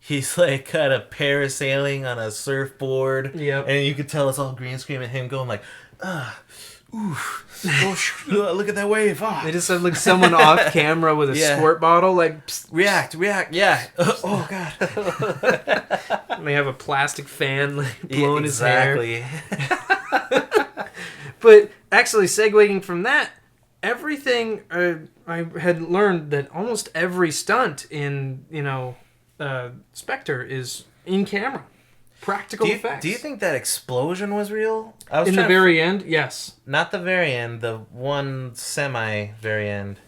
He's like kind of parasailing on a surfboard. Yep. And you could tell it's all green screen and him going like, look at that wave. Ah. they just have like someone off camera with a squirt bottle, like psst, react, yeah. Oh god. and they have a plastic fan like blowing his exactly. hair. But actually, segueing from that, everything I had learned that almost every stunt in Spectre is in camera, practical effects. Do you think that explosion was real? In the very end, yes. Not the very end. The one very end.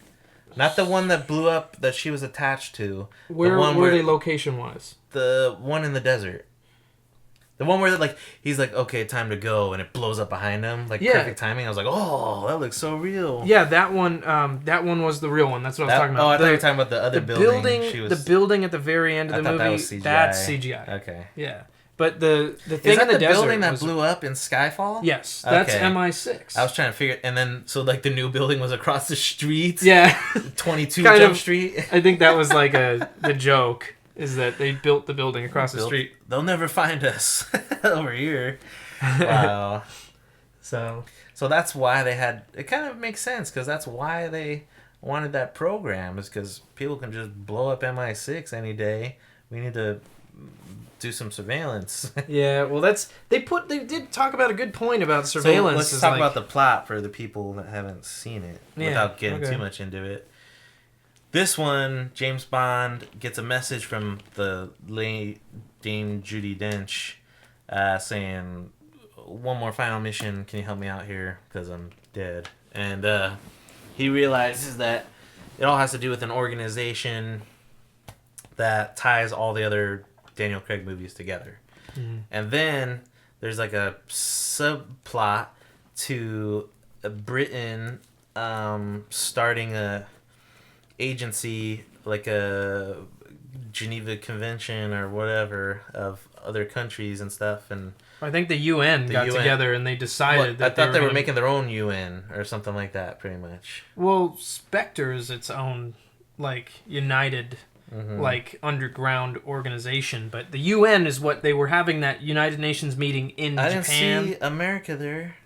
Not the one that blew up that she was attached to. Where were they location wise? The one in the desert. The one where like he's like, okay, time to go, and it blows up behind him, like perfect timing. I was like, oh, that looks so real. Yeah, that one was the real one. That's what I was talking about. Oh, I thought you were talking about the other building. The building at the very end of the movie. That was CGI. That's CGI. Okay. Yeah, but the thing Is that in the desert building that blew up in Skyfall? Yes, that's okay. MI6. I was trying to figure, and then so like the new building was across the street. Yeah, 22 kind Jump of, Street. I think that was like the joke. Is that they built the building across the street. They'll never find us over here. Wow. So that's why they had... It kind of makes sense, because that's why they wanted that program, is because people can just blow up MI6 any day. We need to do some surveillance. Yeah, well, they did talk about a good point about surveillance. So let's talk about the plot for the people that haven't seen it, without getting too much into it. This one, James Bond gets a message from the late Dame Judi Dench saying, one more final mission, can you help me out here? Because I'm dead. And he realizes that it all has to do with an organization that ties all the other Daniel Craig movies together. Mm-hmm. And then there's like a subplot to Britain starting a agency, like a Geneva Convention or whatever, of other countries and stuff, and I think the UN got together and they decided that I thought they were making their own UN or something like that, pretty much. Well, Spectre is its own, like, united like underground organization. But the UN is what they were having that United Nations meeting in I Japan. didn't see America there.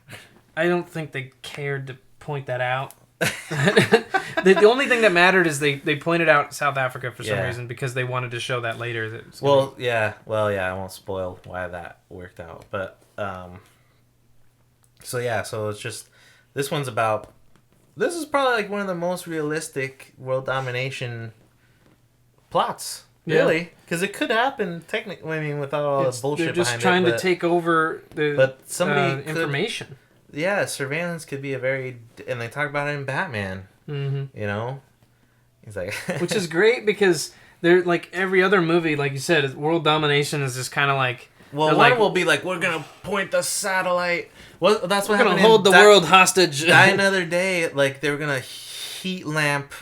I don't think they cared to point that out. The only thing that mattered is they pointed out South Africa for some reason because they wanted to show that later. That I won't spoil why that worked out, but so it's just this one's about. This is probably like one of the most realistic world domination plots, really, because it could happen technically. I mean, without all the bullshit they're just behind trying it, to take over the information. Yeah, surveillance could be and they talk about it in Batman. Mm-hmm. You know, he's like, which is great because they're like every other movie, like you said, world domination is just kind of like. Well, one will be like, we're gonna point the satellite. Well, that's what we're happened. Gonna hold the world hostage. Die Another Day, like they were gonna heat lamp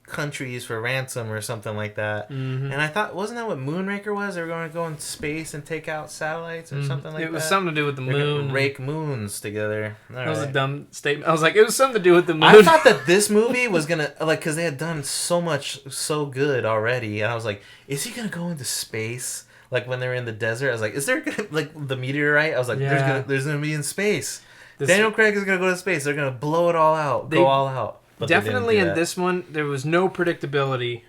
countries for ransom or something like that. Mm-hmm. And I thought, wasn't that what Moonraker was? They were going to go in space and take out satellites or something like that. It was something to do with the moon. Rake moons together. That was a dumb statement. I was like, it was something to do with the moon. I thought that this movie was gonna because they had done so much so good already, and I was like, is he gonna go into space? Like when they were in the desert, I was like, is there gonna like the meteorite? I was like, there's gonna be in space. Daniel Craig is gonna go to space. They're gonna blow it all out, go all out. But definitely in this one, there was no predictability.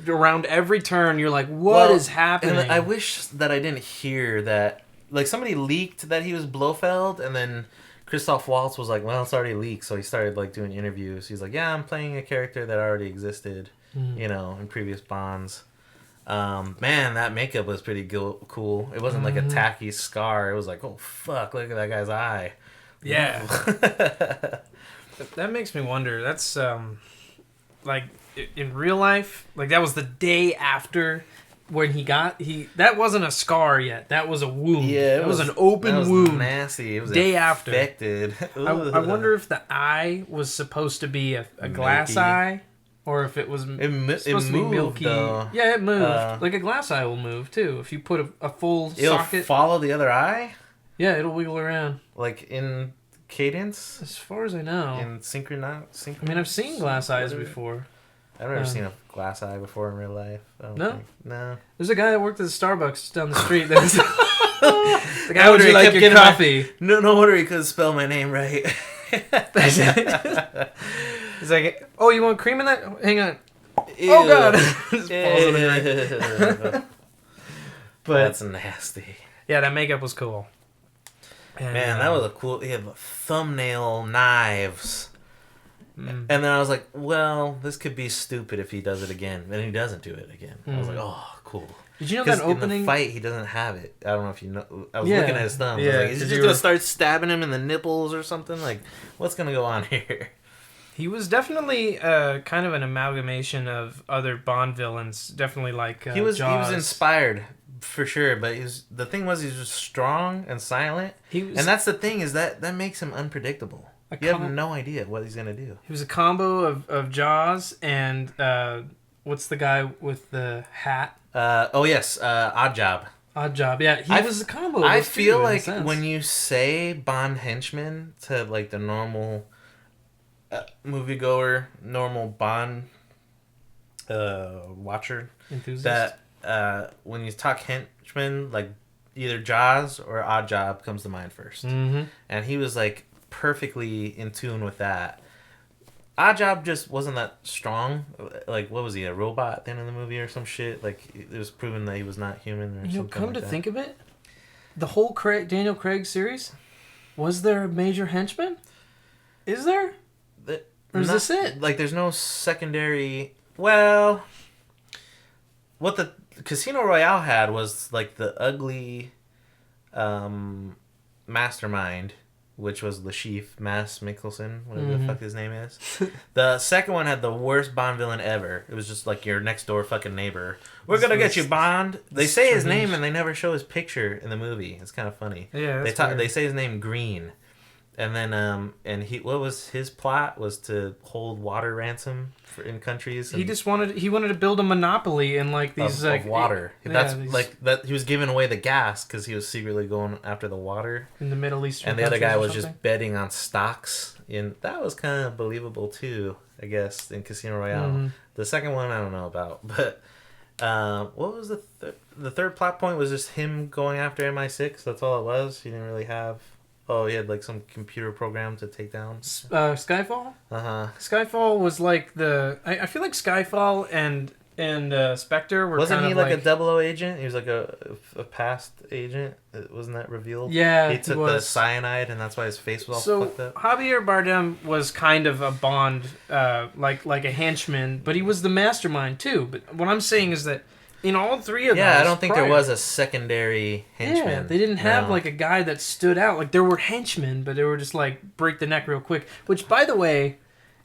Around every turn, you're like, what is happening? And I wish that I didn't hear that. Like, somebody leaked that he was Blofeld, and then Christoph Waltz was like, well, it's already leaked. So he started, like, doing interviews. He's like, yeah, I'm playing a character that already existed, you know, in previous Bonds. Man, that makeup was pretty cool. It wasn't like a tacky scar. It was like, oh, fuck, look at that guy's eye. Yeah. That makes me wonder. That's, like, in real life, like, that was the day after when that wasn't a scar yet. That was a wound. Yeah, it was an open wound. Nasty. It was day infected. After. I wonder if the eye was supposed to be a glass eye, or if it was supposed to be milky. Though. Yeah, it moved. Like a glass eye will move too. If you put a full socket. It'll follow the other eye? Yeah, it'll wiggle around. Like in cadence? As far as I know. In synchronous? I mean, I've seen glass eyes before. I've never seen a glass eye before in real life. No. There's a guy that worked at the Starbucks just down the street. The guy would you like your coffee. No wonder he couldn't spell my name right. He's like, oh, you want cream in that? Hang on. Ew. Oh, God. Just falls in the drink. But that's nasty. Yeah, that makeup was cool. And, man, that was a cool... He had thumbnail knives. And then I was like, well, this could be stupid if he does it again. And he doesn't do it again. I was like, oh, cool. Did you know that opening? In the fight, he doesn't have it. I don't know if you know. I was looking at his thumbs. Yeah. I was like, is he just going to start stabbing him in the nipples or something? Like, what's going to go on here? He was definitely kind of an amalgamation of other Bond villains. Definitely like he was Jaws. He was inspired for sure, but the thing was he was strong and silent. And that's the thing is that makes him unpredictable. You have no idea what he's gonna do. He was a combo of Jaws and what's the guy with the hat? Odd Job. Odd Job. Yeah, he was a combo. I feel like when you say Bond henchman to like the normal moviegoer, normal Bond watcher, enthusiast, that when you talk henchman, like either Jaws or Odd Job comes to mind first. Mm-hmm. And he was like perfectly in tune with that. Odd Job just wasn't that strong. Like, what was he, a robot at the end of the movie or some shit? Like, it was proven that he was not human or something. Come to think of it, the whole Daniel Craig series, was there a major henchman? Is there? Or is this it? Like, there's no secondary... Well, what the Casino Royale had was, like, the ugly mastermind, which was Mads Mikkelsen, whatever the fuck his name is. The second one had the worst Bond villain ever. It was just like your next door fucking neighbor. We're gonna get you, Bond. They say his name and they never show his picture in the movie. It's kind of funny. Yeah, they say his name Green, and then what was his plot was to hold water ransom in countries. He wanted to build a monopoly in like these of water. He was giving away the gas because he was secretly going after the water in the Middle Eastern. And the other guy was just betting on stocks. And that was kind of believable too. I guess, in Casino Royale. The second one I don't know about, but what was the third plot point? Was just him going after MI6. That's all it was. He didn't really have. Oh, he had like some computer program to take down. Skyfall. Uh-huh. Skyfall was like I feel like Skyfall and Spectre were Wasn't kind he of like a 00 agent? He was like a past agent. Wasn't that revealed? Yeah, he took the cyanide, and that's why his face was all fucked up. Javier Bardem was kind of a Bond, like a henchman, but he was the mastermind too. But what I'm saying is that in all three of those, I don't think there was a secondary henchman. Yeah, they didn't have like a guy that stood out. Like there were henchmen, but they were just like break the neck real quick. Which, by the way,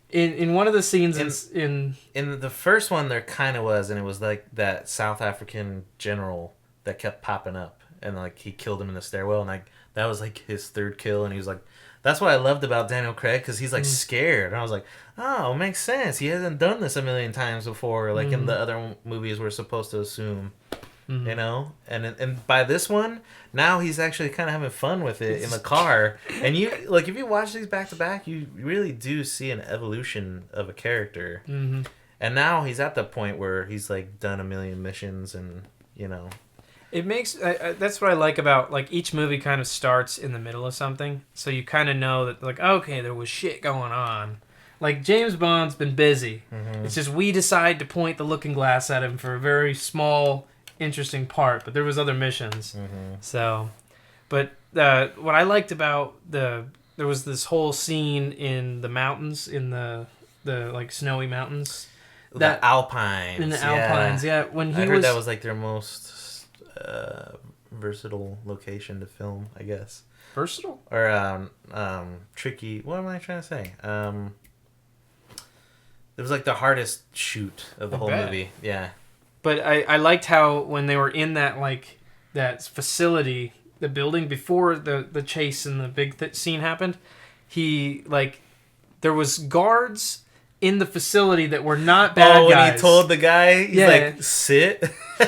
in one of the scenes in the first one there kind of was, and it was like that South African general that kept popping up, and like he killed him in the stairwell, and like that was like his third kill, and he was like, that's what I loved about Daniel Craig, because he's like scared, and I was like, oh, it makes sense, he hasn't done this a million times before, like in the other movies we're supposed to assume. You know, and by this one now he's actually kind of having fun with it in the car, and you like if you watch these back to back, you really do see an evolution of a character. And now he's at the point where he's like done a million missions, and you know, it makes that's what I like about like each movie kind of starts in the middle of something, so you kind of know that like okay, there was shit going on. Like James Bond's been busy. It's just we decide to point the looking glass at him for a very small interesting part, but there was other missions. So, but what I liked about there was this whole scene in the mountains, in the like snowy mountains, the Alpines. In the Alpines, when I heard that was like their most versatile location to film, I guess. Versatile or tricky. What am I trying to say? It was like the hardest shoot of the whole movie. Yeah. But I liked how when they were in that like that facility, the building before the chase and the big scene happened, he like there was guards in the facility that were not bad guys. Oh, when he told the guy, he's like, sit.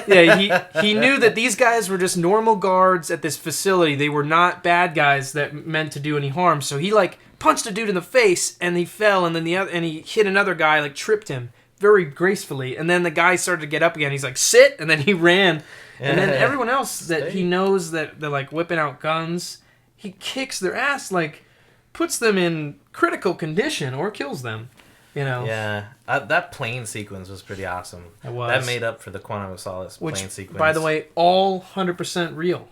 He knew that these guys were just normal guards at this facility. They were not bad guys that meant to do any harm. So he like punched a dude in the face and he fell, and then he hit another guy, like tripped him very gracefully, and then the guy started to get up again. He's like, sit, and then he ran. And then everyone else that he knows that they're like whipping out guns, he kicks their ass, like puts them in critical condition or kills them. You know? Yeah, that plane sequence was pretty awesome. It was. That made up for the Quantum of Solace plane sequence. By the way, all 100% real.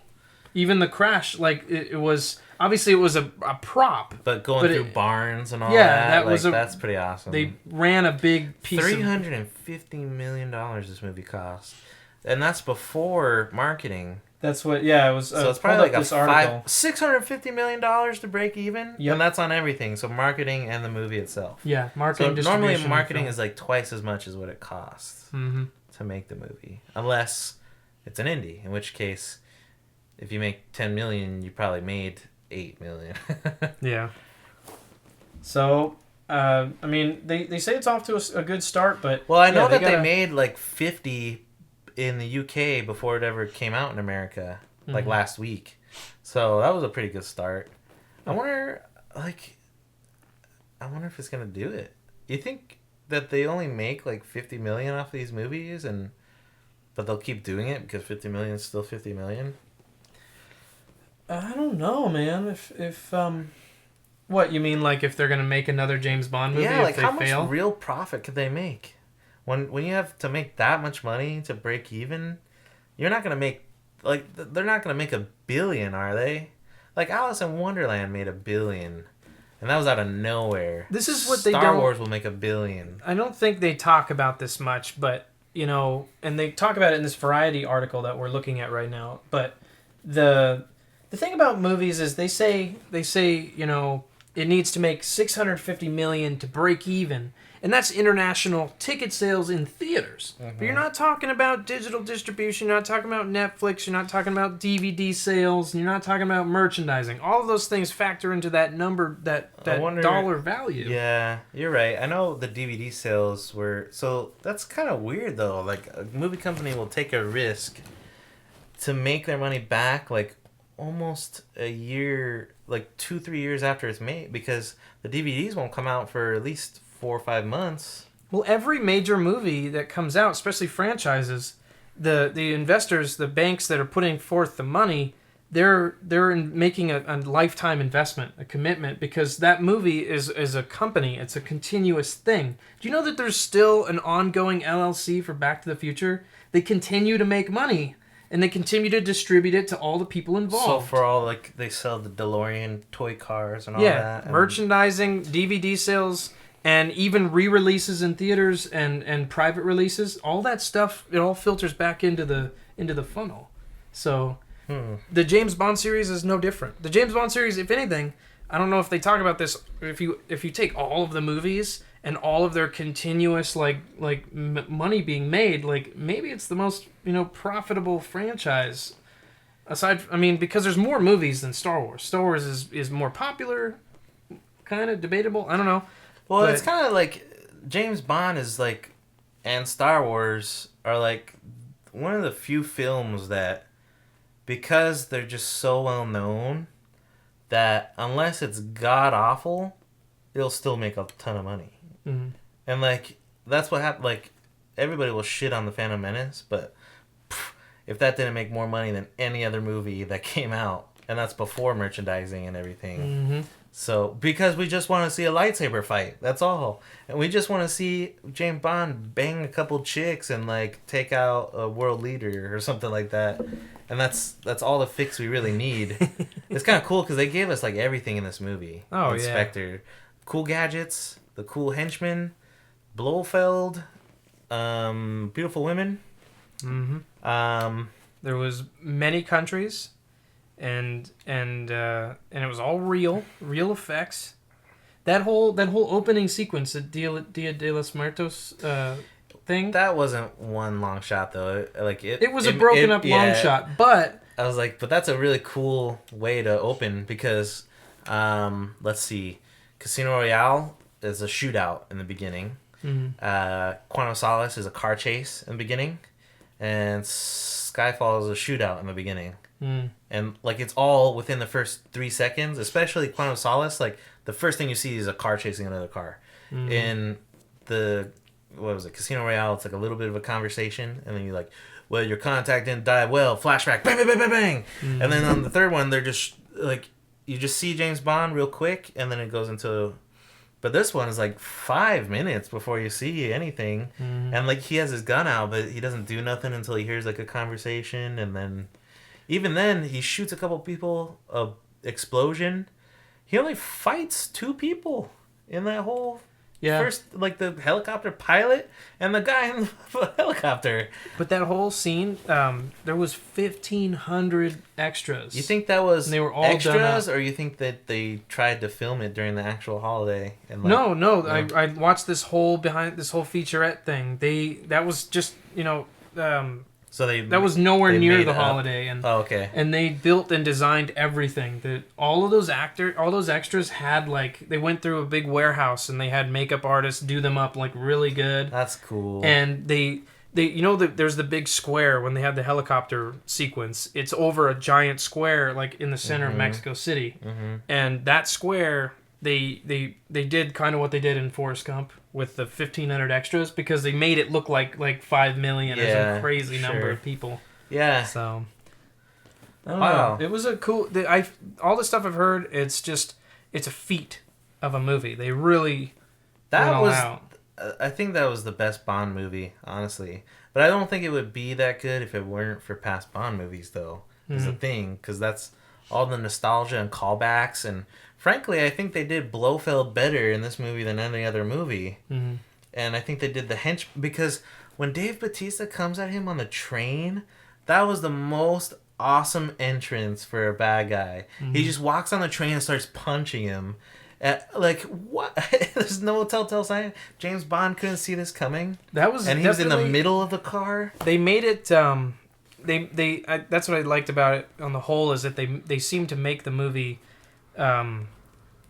Even the crash, like it was. Obviously, it was a prop. But going through barns and all that, that's pretty awesome. They ran a big piece $350 million this movie cost. And that's before marketing. That's what, it was. So it's probably like $650 million to break even? Yep. And that's on everything. So marketing and the movie itself. Yeah, marketing, so normally marketing is like twice as much as what it costs to make the movie. Unless it's an indie, in which case, if you make $10 million, you probably made $8 million. Yeah. So, I mean, they say it's off to a good start, but... Well, I know that they made like 50 in the UK before it ever came out in America, like last week. So that was a pretty good start. I wonder if it's going to do it. You think that they only make like 50 million off these movies, but they'll keep doing it because 50 million is still 50 million? I don't know, man. If what you mean, like if they're gonna make another James Bond movie? Yeah, like if they how fail? much real profit could they make? When you have to make that much money to break even, you're not gonna make they're not gonna make $1 billion, are they? Like Alice in Wonderland made $1 billion, and that was out of nowhere. This is what Star Wars will make $1 billion. I don't think they talk about this much, but you know, and they talk about it in this Variety article that we're looking at right now. But the thing about movies is they say, you know, it needs to make $650 million to break even, and that's international ticket sales in theaters. But you're not talking about digital distribution, you're not talking about Netflix, you're not talking about DVD sales, you're not talking about merchandising. All of those things factor into that number, that dollar value. Yeah, you're right. I know the DVD sales were... So that's kind of weird, though. Like, a movie company will take a risk to make their money back, like, almost a year, like 2-3 years after it's made, because the DVDs won't come out for at least 4 or 5 months. Well, every major movie that comes out, especially franchises, the investors, the banks that are putting forth the money, they're making a lifetime investment, a commitment, because that movie is a company. It's a continuous thing. Do you know that there's still an ongoing LLC for Back to the Future? They continue to make money, and they continue to distribute it to all the people involved. So for all, like, they sell the DeLorean toy cars and all yeah, that. And merchandising, DVD sales, and even re-releases in theaters and private releases, all that stuff, it all filters back into the funnel. So the James Bond series is no different. The James Bond series, if anything, I don't know if they talk about this, if you take all of the movies and all of their continuous money being made, like maybe it's the most profitable franchise. Aside, because there's more movies than Star Wars. Star Wars is more popular, kind of debatable. I don't know. Well, But it's kind of like James Bond is like, and Star Wars are like one of the few films that, because they're just so well known, that unless it's god awful, it'll still make a ton of money. Mm-hmm. And like that's what happened. Like everybody will shit on the Phantom Menace, but if that didn't make more money than any other movie that came out, and that's before merchandising and everything. Mm-hmm. So, because we just want to see a lightsaber fight, that's all. And we just want to see James Bond bang a couple chicks and, like, take out a world leader or something like that. And that's all the fix we really need. It's kind of cool because they gave us, like, everything in this movie. Oh, in yeah. Spectre. Cool gadgets, the cool henchmen, Blofeld, beautiful women. Mm-hmm. There was many countries. And it was all real effects. That whole opening sequence, the Dia de los Muertos thing. That wasn't one long shot though. It was a broken up long shot, but I was like, but that's a really cool way to open because, let's see, Casino Royale is a shootout in the beginning. Mm-hmm. Quantum of Solace is a car chase in the beginning, and Skyfall is a shootout in the beginning. And like it's all within the first 3 seconds, especially Quantum of Solace. Like the first thing you see is a car chasing another car. In the Casino Royale, it's like a little bit of a conversation, and then you're like, well, your contact didn't die well, flashback, bang bang bang bang bang. And then on the third one, they're just like, you just see James Bond real quick, and then it goes into, but this one is like 5 minutes before you see anything. And like he has his gun out, but he doesn't do nothing until he hears like a conversation, and then even then, he shoots a couple people, a explosion. He only fights 2 people in that whole first, like the helicopter pilot and the guy in the helicopter. But that whole scene, there was 1,500 extras. You think that was they were all extras, or you think that they tried to film it during the actual holiday? And like, No. I watched this whole featurette thing. That was just so that was nowhere near the holiday, and okay. And they built and designed everything. That all those extras had, like, they went through a big warehouse and they had makeup artists do them up like really good. That's cool. And they there's the big square when they had the helicopter sequence. It's over a giant square like in the center of Mexico City, and that square they did kind of what they did in Forrest Gump with the 1,500 extras, because they made it look like 5 million or some crazy number of people. Yeah. So I don't know. It was a cool. All the stuff I've heard, it's a feat of a movie. They really went all out. I think that was the best Bond movie, honestly. But I don't think it would be that good if it weren't for past Bond movies, though. Is the thing, because that's all the nostalgia and callbacks, and frankly, I think they did Blofeld better in this movie than any other movie. And I think they did the because when Dave Bautista comes at him on the train, that was the most awesome entrance for a bad guy. He just walks on the train and starts punching him. Like, what? There's no telltale sign. James Bond couldn't see this coming. And he was in the middle of the car. They made it. That's what I liked about it on the whole, is that they seem to make the movie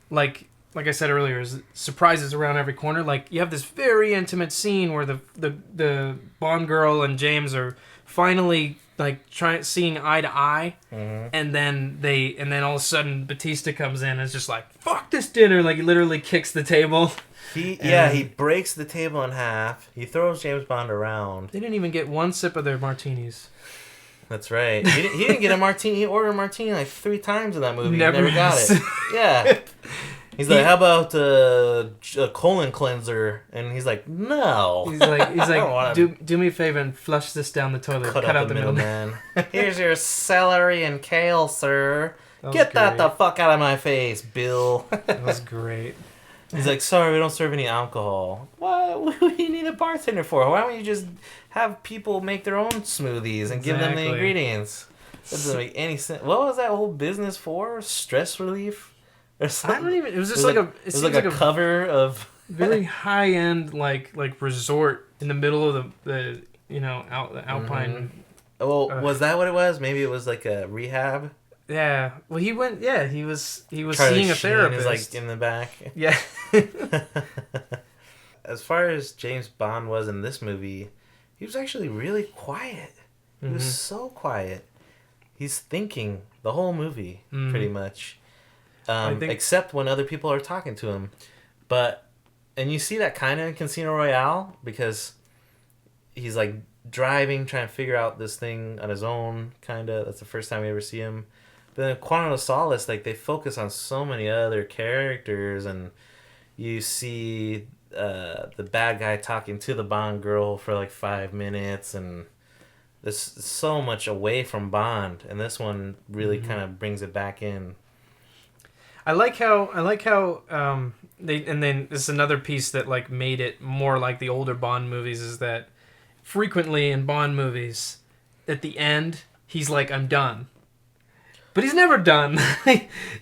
like like I said earlier, is surprises around every corner. Like you have this very intimate scene where the Bond girl and James are finally like seeing eye to eye, and then all of a sudden Batista comes in and is just like, "Fuck this dinner!" Like he literally kicks the table. He breaks the table in half. He throws James Bond around. They didn't even get one sip of their martinis. That's right. He didn't get a martini. He ordered a martini like 3 times in that movie. Never He never got it. Yeah. He's like, how about a colon cleanser? And he's like, no. He's like, do me a favor and flush this down the toilet. Cut out the middleman. Here's your celery and kale, sir. Get that the fuck out of my face, Bill. That was great. He's like, sorry, we don't serve any alcohol. What do you need a bartender for? Why don't you just have people make their own smoothies and give them the ingredients? That doesn't make any sense. What was that whole business for? Stress relief? Or something? I don't even. It was just it was like a cover of very high end like resort in the middle of the Alpine. Well, was that what it was? Maybe it was like a rehab. Yeah. Well, he went. Yeah, he was seeing a therapist. Is like in the back. Yeah. As far as James Bond was in this movie, he was actually really quiet. He was so quiet. He's thinking the whole movie, pretty much. Except when other people are talking to him. And you see that kind of in Casino Royale, because he's like driving, trying to figure out this thing on his own, kind of. That's the first time we ever see him. But then in Quantum of Solace, like, they focus on so many other characters, and you see the bad guy talking to the Bond girl for like 5 minutes, and there's so much away from Bond, and this one really kind of brings it back in. I like how and then this is another piece that like made it more like the older Bond movies, is that frequently in Bond movies at the end he's like, I'm done. But he's never done.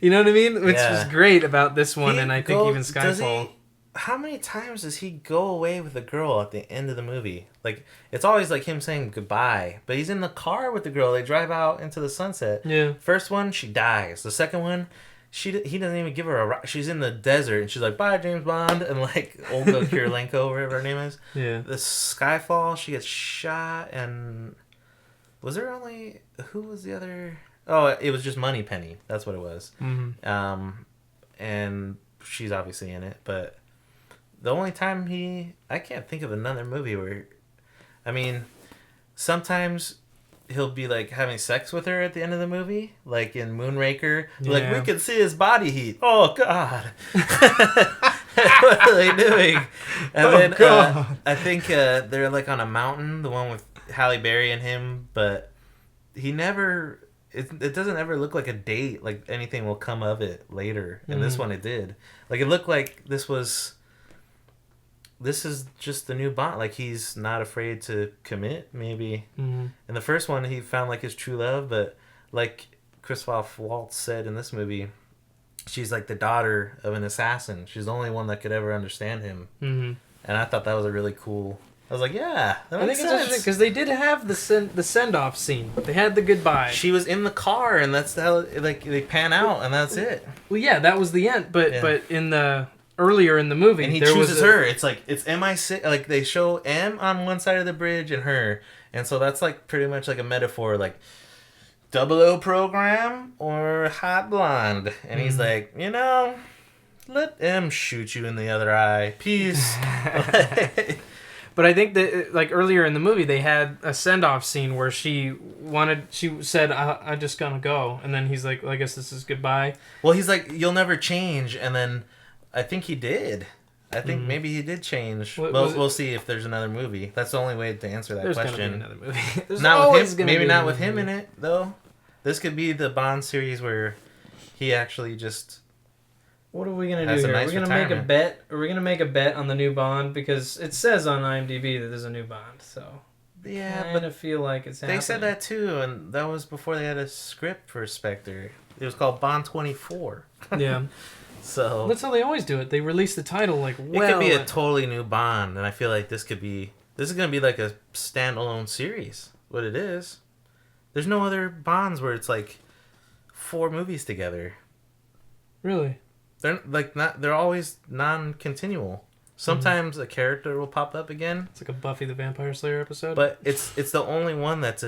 You know what I mean? Which is great about this one, and I think even Skyfall. How many times does he go away with a girl at the end of the movie? Like, it's always like him saying goodbye, but he's in the car with the girl. They drive out into the sunset. Yeah. First one, she dies. The second one, he doesn't even give her a ride. She's in the desert, and she's like, bye, James Bond, and like Olga Kurylenko, whatever her name is. Yeah. The Skyfall, she gets shot, and was there only, who was the other? Oh, it was just Moneypenny. That's what it was. Mm-hmm. And she's obviously in it, but the only time I can't think of another movie where, I mean, sometimes he'll be like having sex with her at the end of the movie, like in Moonraker. Yeah. Like, we can see his body heat. Oh God, what are they doing? And then I think they're like on a mountain, the one with Halle Berry and him, but he never. It doesn't ever look like a date. Like anything will come of it later. And this one, it did. Like, it looked like this is just the new Bond. Like, he's not afraid to commit, maybe. Mm-hmm. In the first one, he found like his true love, but like Christoph Waltz said in this movie, she's like the daughter of an assassin. She's the only one that could ever understand him. Mm-hmm. And I thought that was a really cool. I was like, yeah, that makes sense. I think it's interesting because they did have the send off scene. They had the goodbye. She was in the car, and that's how they pan out, and that's it. Well, yeah, that was the end. But in the earlier in the movie, and he chooses her. It's like it's MI6. Like, they show M on one side of the bridge and her, and so that's like pretty much like a metaphor, like 00 program or hot blonde. And he's like, let M shoot you in the other eye. Peace. But I think that, like, earlier in the movie, they had a send-off scene where she said, I just gonna go. And then he's like, well, I guess this is goodbye. Well, he's like, you'll never change. And then I think he did. I think maybe he did change. We'll see if there's another movie. That's the only way to answer that question. There's gonna be another movie. There's not with him. Maybe not with him in it, though. This could be the Bond series where he actually just... What are we gonna do here? Nice, are we gonna make a bet? Are we gonna make a bet on the new Bond? Because it says on IMDb that there's a new Bond, so yeah, but I feel like it's happening. They said that too, and that was before they had a script for Spectre. It was called Bond 24. Yeah. So that's how they always do it. They release the title like, well, it could be a totally new Bond, and I feel like this is gonna be like a standalone series. What it is. There's no other Bonds where it's like 4 movies together. Really? they're like not. They're always non-continual. Sometimes a character will pop up again. It's like a Buffy the Vampire Slayer episode. But it's the only one that's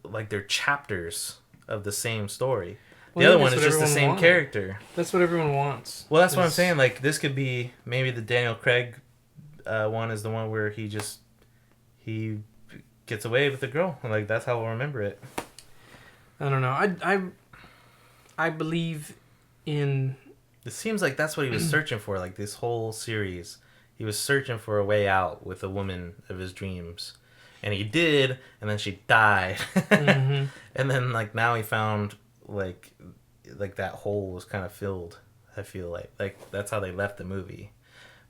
like they're chapters of the same story. The other one is just the same character. That's what everyone wants. Well, that's what I'm saying. Like this could be maybe the Daniel Craig one is the one where he gets away with the girl. Like that's how we'll remember it. I don't know. I believe in. It seems like that's what he was searching for. Like this whole series, he was searching for a way out with a woman of his dreams, and he did. And then she died, Mm-hmm. and then like now he found like that hole was kind of filled. I feel like that's how they left the movie.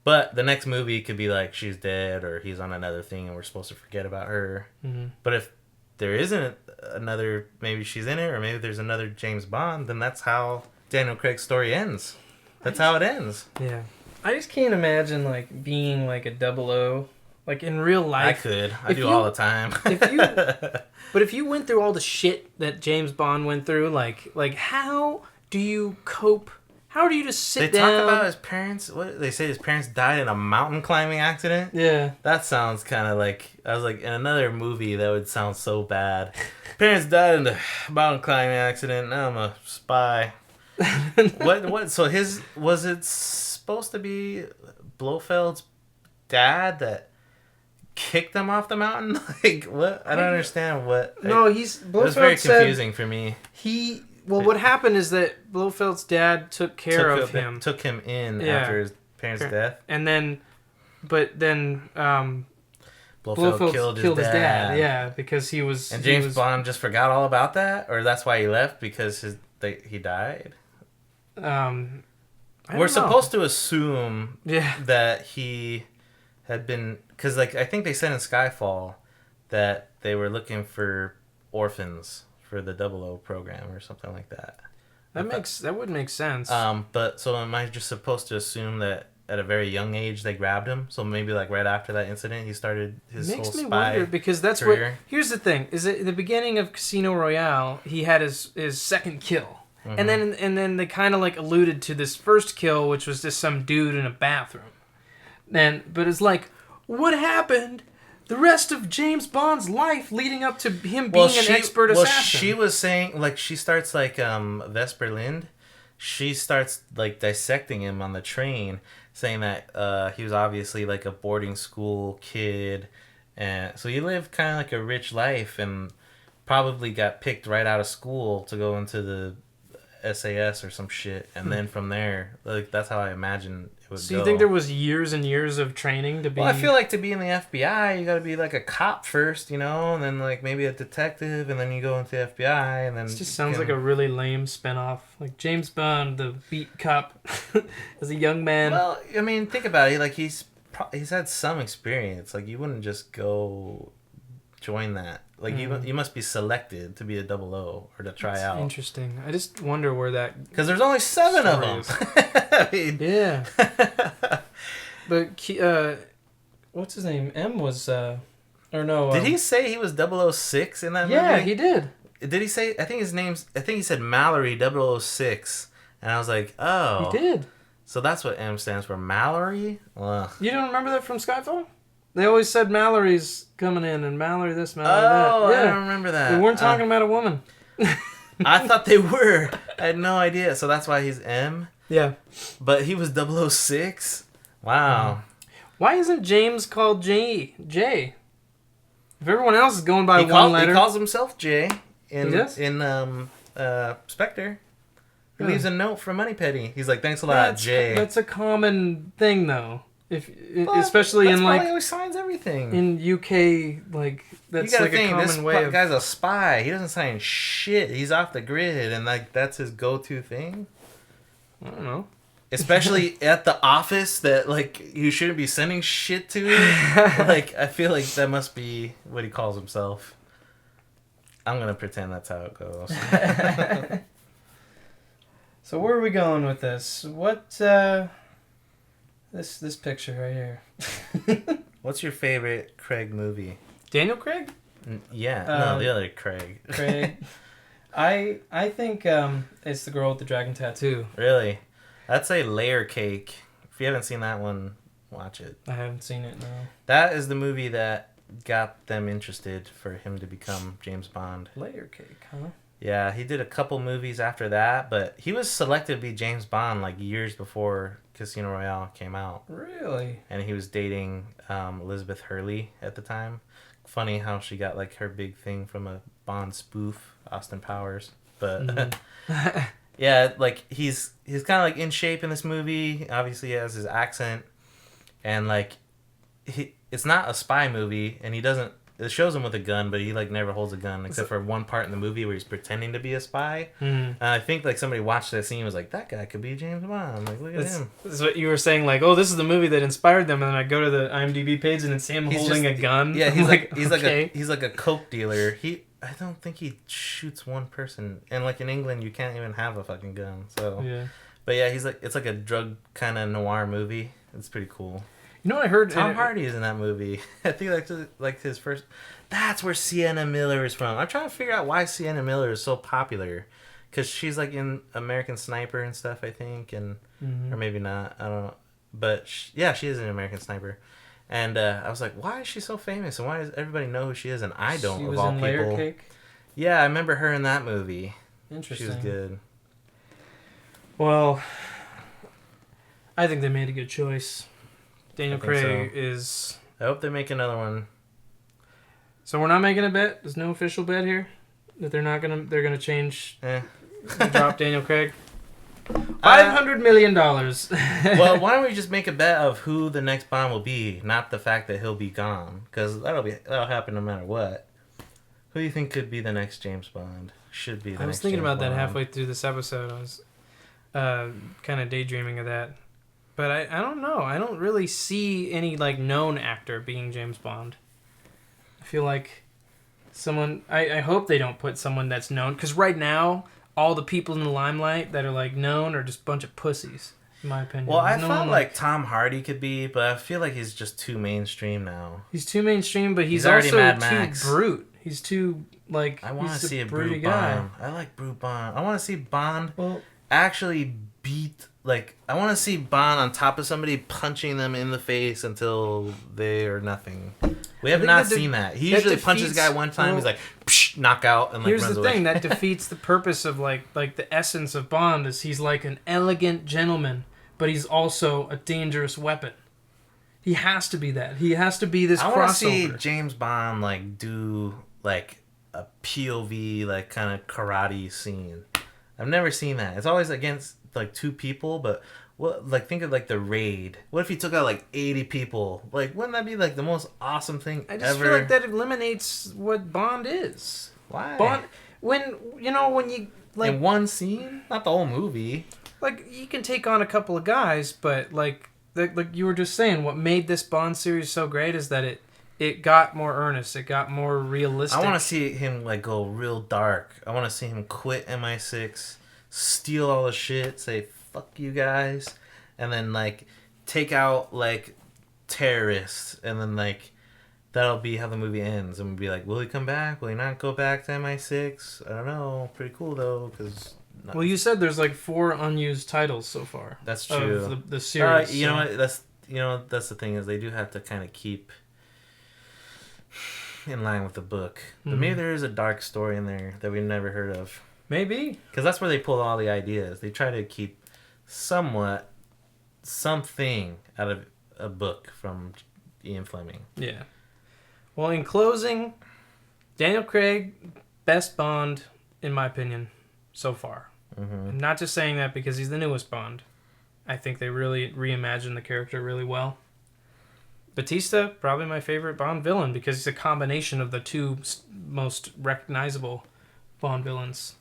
But the next movie could be like she's dead or he's on another thing and we're supposed to forget about her. Mm-hmm. But if there isn't another, maybe she's in it or maybe there's another James Bond, then that's how Daniel Craig's story ends. That's how it ends. Yeah. I just can't imagine like being like a 00. Like in real life. I could. I do all the time. But if you went through all the shit that James Bond went through, like how do you cope? How do you just sit down? They talk about his parents. What they say, his parents died in a mountain climbing accident. Yeah, that sounds kind of like I was like in another movie that would sound so bad. Parents died in the mountain climbing accident. Now I'm a spy. What? So was it supposed to be Blofeld's dad that kicked him off the mountain? Like what? I don't understand what. No, it was very confusing for me. What happened is that Blofeld's dad took him. Took him in after his parents' death. And then, Blofeld killed his dad. Yeah, because he was. And James Bond just forgot all about that, or that's why he left because he died. We're supposed to assume that he had been, because like I think they said in Skyfall that they were looking for orphans for the 00 program or something like that. That would make sense. But so am I just supposed to assume that at a very young age they grabbed him? So maybe like right after that incident he started his whole spy career? Makes me wonder, because that's what. Here's the thing: is that at the beginning of Casino Royale he had his second kill, and then they kind of like alluded to this first kill, which was just some dude in a bathroom. But it's like, what happened? The rest of James Bond's life leading up to him being an expert assassin. Well, she was saying, like, she starts, like, Vesper Lind, she starts, like, dissecting him on the train, saying that he was obviously, like, a boarding school kid, and so he lived kind of like a rich life, and probably got picked right out of school to go into the SAS or some shit, and then from there, like, that's how I imagine it would go. So you think there was years and years of training to be... Well, I feel like to be in the FBI, you gotta be like a cop first, you know, and then like maybe a detective, and then you go into the FBI, and then... This just sounds like a really lame spinoff. Like James Bond, the beat cop, as a young man. Well, I mean, think about it. Like, he's had some experience. Like, you wouldn't just go join that. Like, you must be selected to be a 00 or to try out. Interesting. I just wonder where that... Because there's only 7 of them. I mean... Yeah. But, what's his name? M was, or no... Did he say he was 006 in that movie? Yeah, he did. Did he say... I think he said Mallory 006. And I was like, oh. He did. So that's what M stands for. Mallory? Ugh. You don't remember that from Skyfall? They always said Mallory's coming in, and Mallory this, Mallory that. Oh, yeah. I don't remember that. They weren't talking about a woman. I thought they were. I had no idea. So that's why he's M? Yeah. But he was 006? Wow. Why isn't James called J? If everyone else is going by one letter... He calls himself J in Spectre. He leaves a note for Moneypenny. He's like, thanks a lot, J. That's a common thing, though. Especially in like... He always signs everything. In UK, like, that's like a common way of... This guy's a spy. He doesn't sign shit. He's off the grid, and like that's his go-to thing. I don't know. Especially at the office that like you shouldn't be sending shit to. Like, I feel like that must be what he calls himself. I'm gonna pretend that's how it goes. So where are we going with this? What this picture right here. What's your favorite Craig movie? Daniel Craig? Yeah, no, the other Craig. Craig. I think it's the girl with the dragon tattoo. Really? That's a Layer Cake. If you haven't seen that one, watch it. I haven't seen it, no. That is the movie that got them interested for him to become James Bond. Layer Cake, huh? Yeah, he did a couple movies after that, but he was selected to be James Bond like years before Casino Royale came out. Really? And he was dating Elizabeth Hurley at the time. Funny how she got like her big thing from a Bond spoof, Austin Powers. But yeah, like he's kind of like in shape in this movie. Obviously, he has his accent, and like it's not a spy movie, and he doesn't. It shows him with a gun, but he like never holds a gun except for one part in the movie where he's pretending to be a spy. I think like somebody watched that scene and was like, "That guy could be James Bond." Like, look at him. That's what you were saying. Like, oh, this is the movie that inspired them, and then I go to the IMDb page and it's him holding a gun. Yeah, he's okay. he's like a coke dealer. I don't think he shoots one person, and like in England, you can't even have a fucking gun. So Yeah. But yeah, it's like a drug kind of noir movie. It's pretty cool. You know what I heard? Tom Hardy is in that movie. I think like his first. That's where Sienna Miller is from. I'm trying to figure out why Sienna Miller is so popular, because she's like in American Sniper and stuff, I think, and or maybe not. I don't know, but she is in American Sniper, and I was like, why is she so famous, and why does everybody know who she is, and I don't? She of was all in people. Layer Cake. Yeah, I remember her in that movie. Interesting. She was good. Well, I think they made a good choice. Daniel I think Craig so. is. I hope they make another one. So we're not making a bet. There's no official bet here that they're gonna change. Drop Daniel Craig. $500 million. Well, why don't we just make a bet of who the next Bond will be, not the fact that he'll be gone, because that'll happen no matter what. Who do you think could be the next James Bond? Should be. I was thinking about that halfway through this episode. I was kind of daydreaming of that, but I don't know. I don't really see any like known actor being James Bond. I feel like someone. I hope they don't put someone that's known, because right now all the people in the limelight that are like known are just a bunch of pussies, in my opinion. Well, I felt like Tom Hardy could be, but I feel like he's just too mainstream now. He's too mainstream, but he's already also Mad too Max. brute. He's too like. I want to see a broody Brute Bond. I like Brute Bond. I want to see Bond actually beat. Like, I want to see Bond on top of somebody punching them in the face until they are nothing. We have not seen that. He usually punches a guy one time. He's like, psh, knockout, and like here's runs the away. thing that defeats the purpose of like the essence of Bond is he's like an elegant gentleman, but he's also a dangerous weapon. He has to be that. He has to be this crossover. I want to see James Bond like do like a POV like kind of karate scene. I've never seen that. It's always against like two people, but what, like, think of like the Raid. What if he took out like 80 people? Like, wouldn't that be like the most awesome thing ever? I just feel like that eliminates what Bond is. Why? Bond, when you like in one scene, not the whole movie. Like, you can take on a couple of guys, but like you were just saying, what made this Bond series so great is that it got more earnest. It got more realistic. I want to see him like go real dark. I want to see him quit MI6, steal all the shit, say fuck you guys, and then like take out like terrorists, and then like that'll be how the movie ends. And we'll be like, will he come back? Will he not go back to MI6? I don't know. Pretty cool though, because. Well, you said there's like 4 unused titles so far. That's true. Of the series. You know what? That's the thing, is they do have to kind of keep in line with the book. But maybe there is a dark story in there that we've never heard of. Maybe. Because that's where they pull all the ideas. They try to keep something out of a book from Ian Fleming. Yeah. Well, in closing, Daniel Craig, best Bond, in my opinion, so far. I'm not just saying that because he's the newest Bond. I think they really reimagined the character really well. Batista, probably my favorite Bond villain because he's a combination of the two most recognizable Bond villains.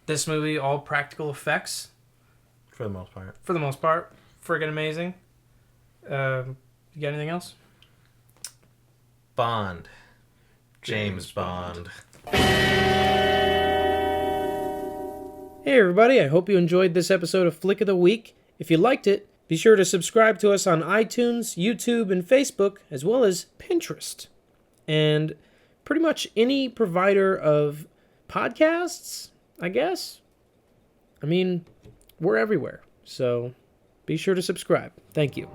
This movie, all practical effects. For the most part. For the most part. Friggin' amazing. You got anything else? Bond. James Bond. Hey everybody, I hope you enjoyed this episode of Flick of the Week. If you liked it, be sure to subscribe to us on iTunes, YouTube, and Facebook, as well as Pinterest. And pretty much any provider of podcasts, I guess. I mean, we're everywhere. So be sure to subscribe. Thank you.